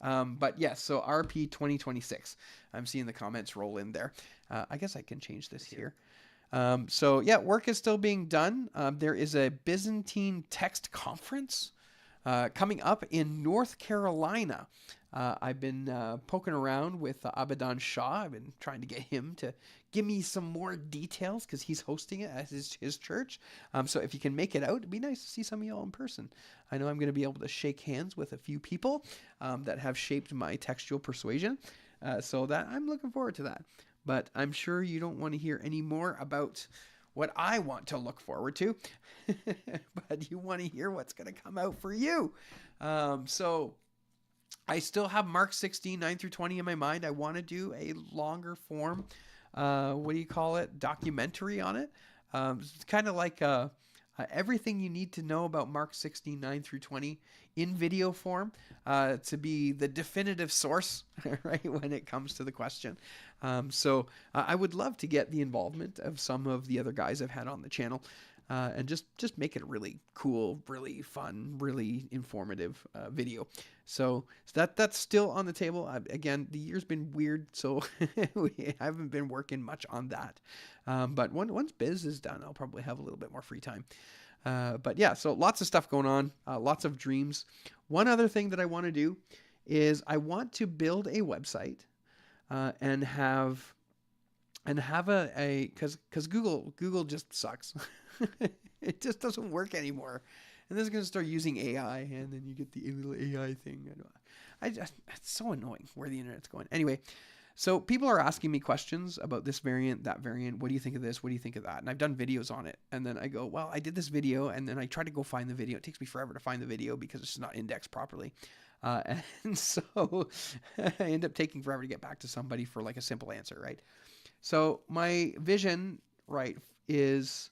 But yes, so RP 2026. I'm seeing the comments roll in there. I guess I can change this here. So yeah, work is still being done. There is a Byzantine text conference coming up in North Carolina. I've been poking around with Abadan Shah. I've been trying to get him to give me some more details because he's hosting it at his church. So if you can make it out, it'd be nice to see some of y'all in person. I know I'm going to be able to shake hands with a few people that have shaped my textual persuasion. So that I'm looking forward to that. But I'm sure you don't want to hear any more about what I want to look forward to, but you want to hear what's going to come out for you. So I still have Mark 16, 9 through 20 in my mind. I want to do a longer form, documentary on it. It's kind of like everything you need to know about Mark 16, 9 through 20 in video form to be the definitive source, right, when it comes to the question. So I would love to get the involvement of some of the other guys I've had on the channel and just make it a really cool, really fun, really informative video. So that's still on the table. Again, the year's been weird, so I haven't been working much on that. But once Biz is done, I'll probably have a little bit more free time. But yeah, so lots of stuff going on, lots of dreams. One other thing that I want to do is I want to build a website and have because Google just sucks. It just doesn't work anymore. And this is going to start using AI, and then you get the little AI thing. It's so annoying where the internet's going. Anyway, so people are asking me questions about this variant, that variant. What do you think of this? What do you think of that? And I've done videos on it. And then I go, well, I did this video, and then I try to go find the video. It takes me forever to find the video because it's just not indexed properly. And so I end up taking forever to get back to somebody for like a simple answer, right? So my vision, right, is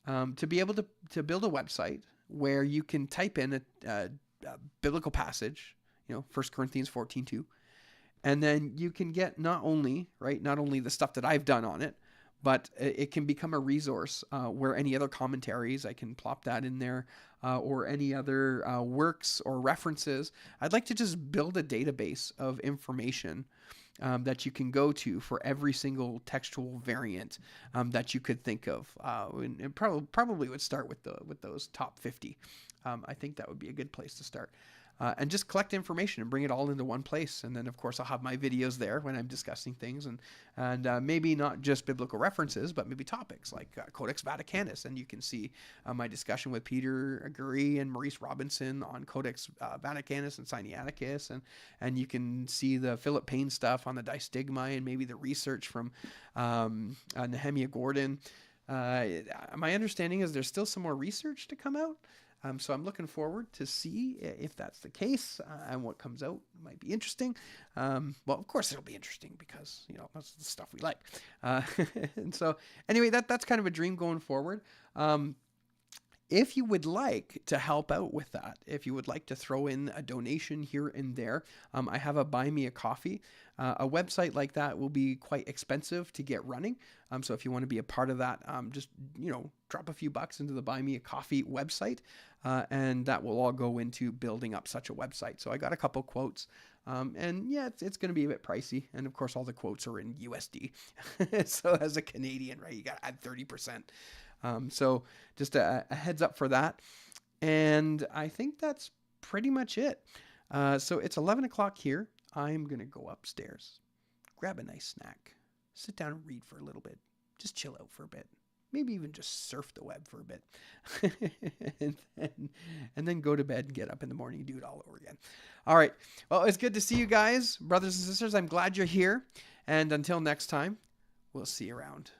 to be able to build a website where you can type in a biblical passage, 1 Corinthians 14:2, and then you can get not only the stuff that I've done on it, but it can become a resource where any other commentaries, I can plop that in there, or any other works or references. I'd like to just build a database of information that you can go to for every single textual variant that you could think of. And probably would start with those top 50. I think that would be a good place to start. And just collect information and bring it all into one place. And then, of course, I'll have my videos there when I'm discussing things, and maybe not just biblical references, but maybe topics like Codex Vaticanus. And you can see my discussion with Peter Gurry and Maurice Robinson on Codex Vaticanus and Sinaiticus. And you can see the Philip Payne stuff on the Distigma and maybe the research from Nehemiah Gordon. My understanding is there's still some more research to come out. So I'm looking forward to see if that's the case and what comes out. Might be interesting. Well, of course it'll be interesting because, that's the stuff we like. And so anyway, that's kind of a dream going forward. if you would like to help out with that, if you would like to throw in a donation here and there, I have a Buy Me a Coffee. A website like that will be quite expensive to get running. So if you want to be a part of that, just, drop a few bucks into the Buy Me a Coffee website, and that will all go into building up such a website. So I got a couple quotes. And yeah, it's going to be a bit pricey. And of course, all the quotes are in USD. So as a Canadian, right, you got to add 30%. So just a heads up for that. And I think that's pretty much it. So it's 11 o'clock here. I'm going to go upstairs, grab a nice snack, sit down and read for a little bit, just chill out for a bit. Maybe even just surf the web for a bit and then go to bed and get up in the morning and do it all over again. All right. Well, it's good to see you guys, brothers and sisters. I'm glad you're here. And until next time, we'll see you around.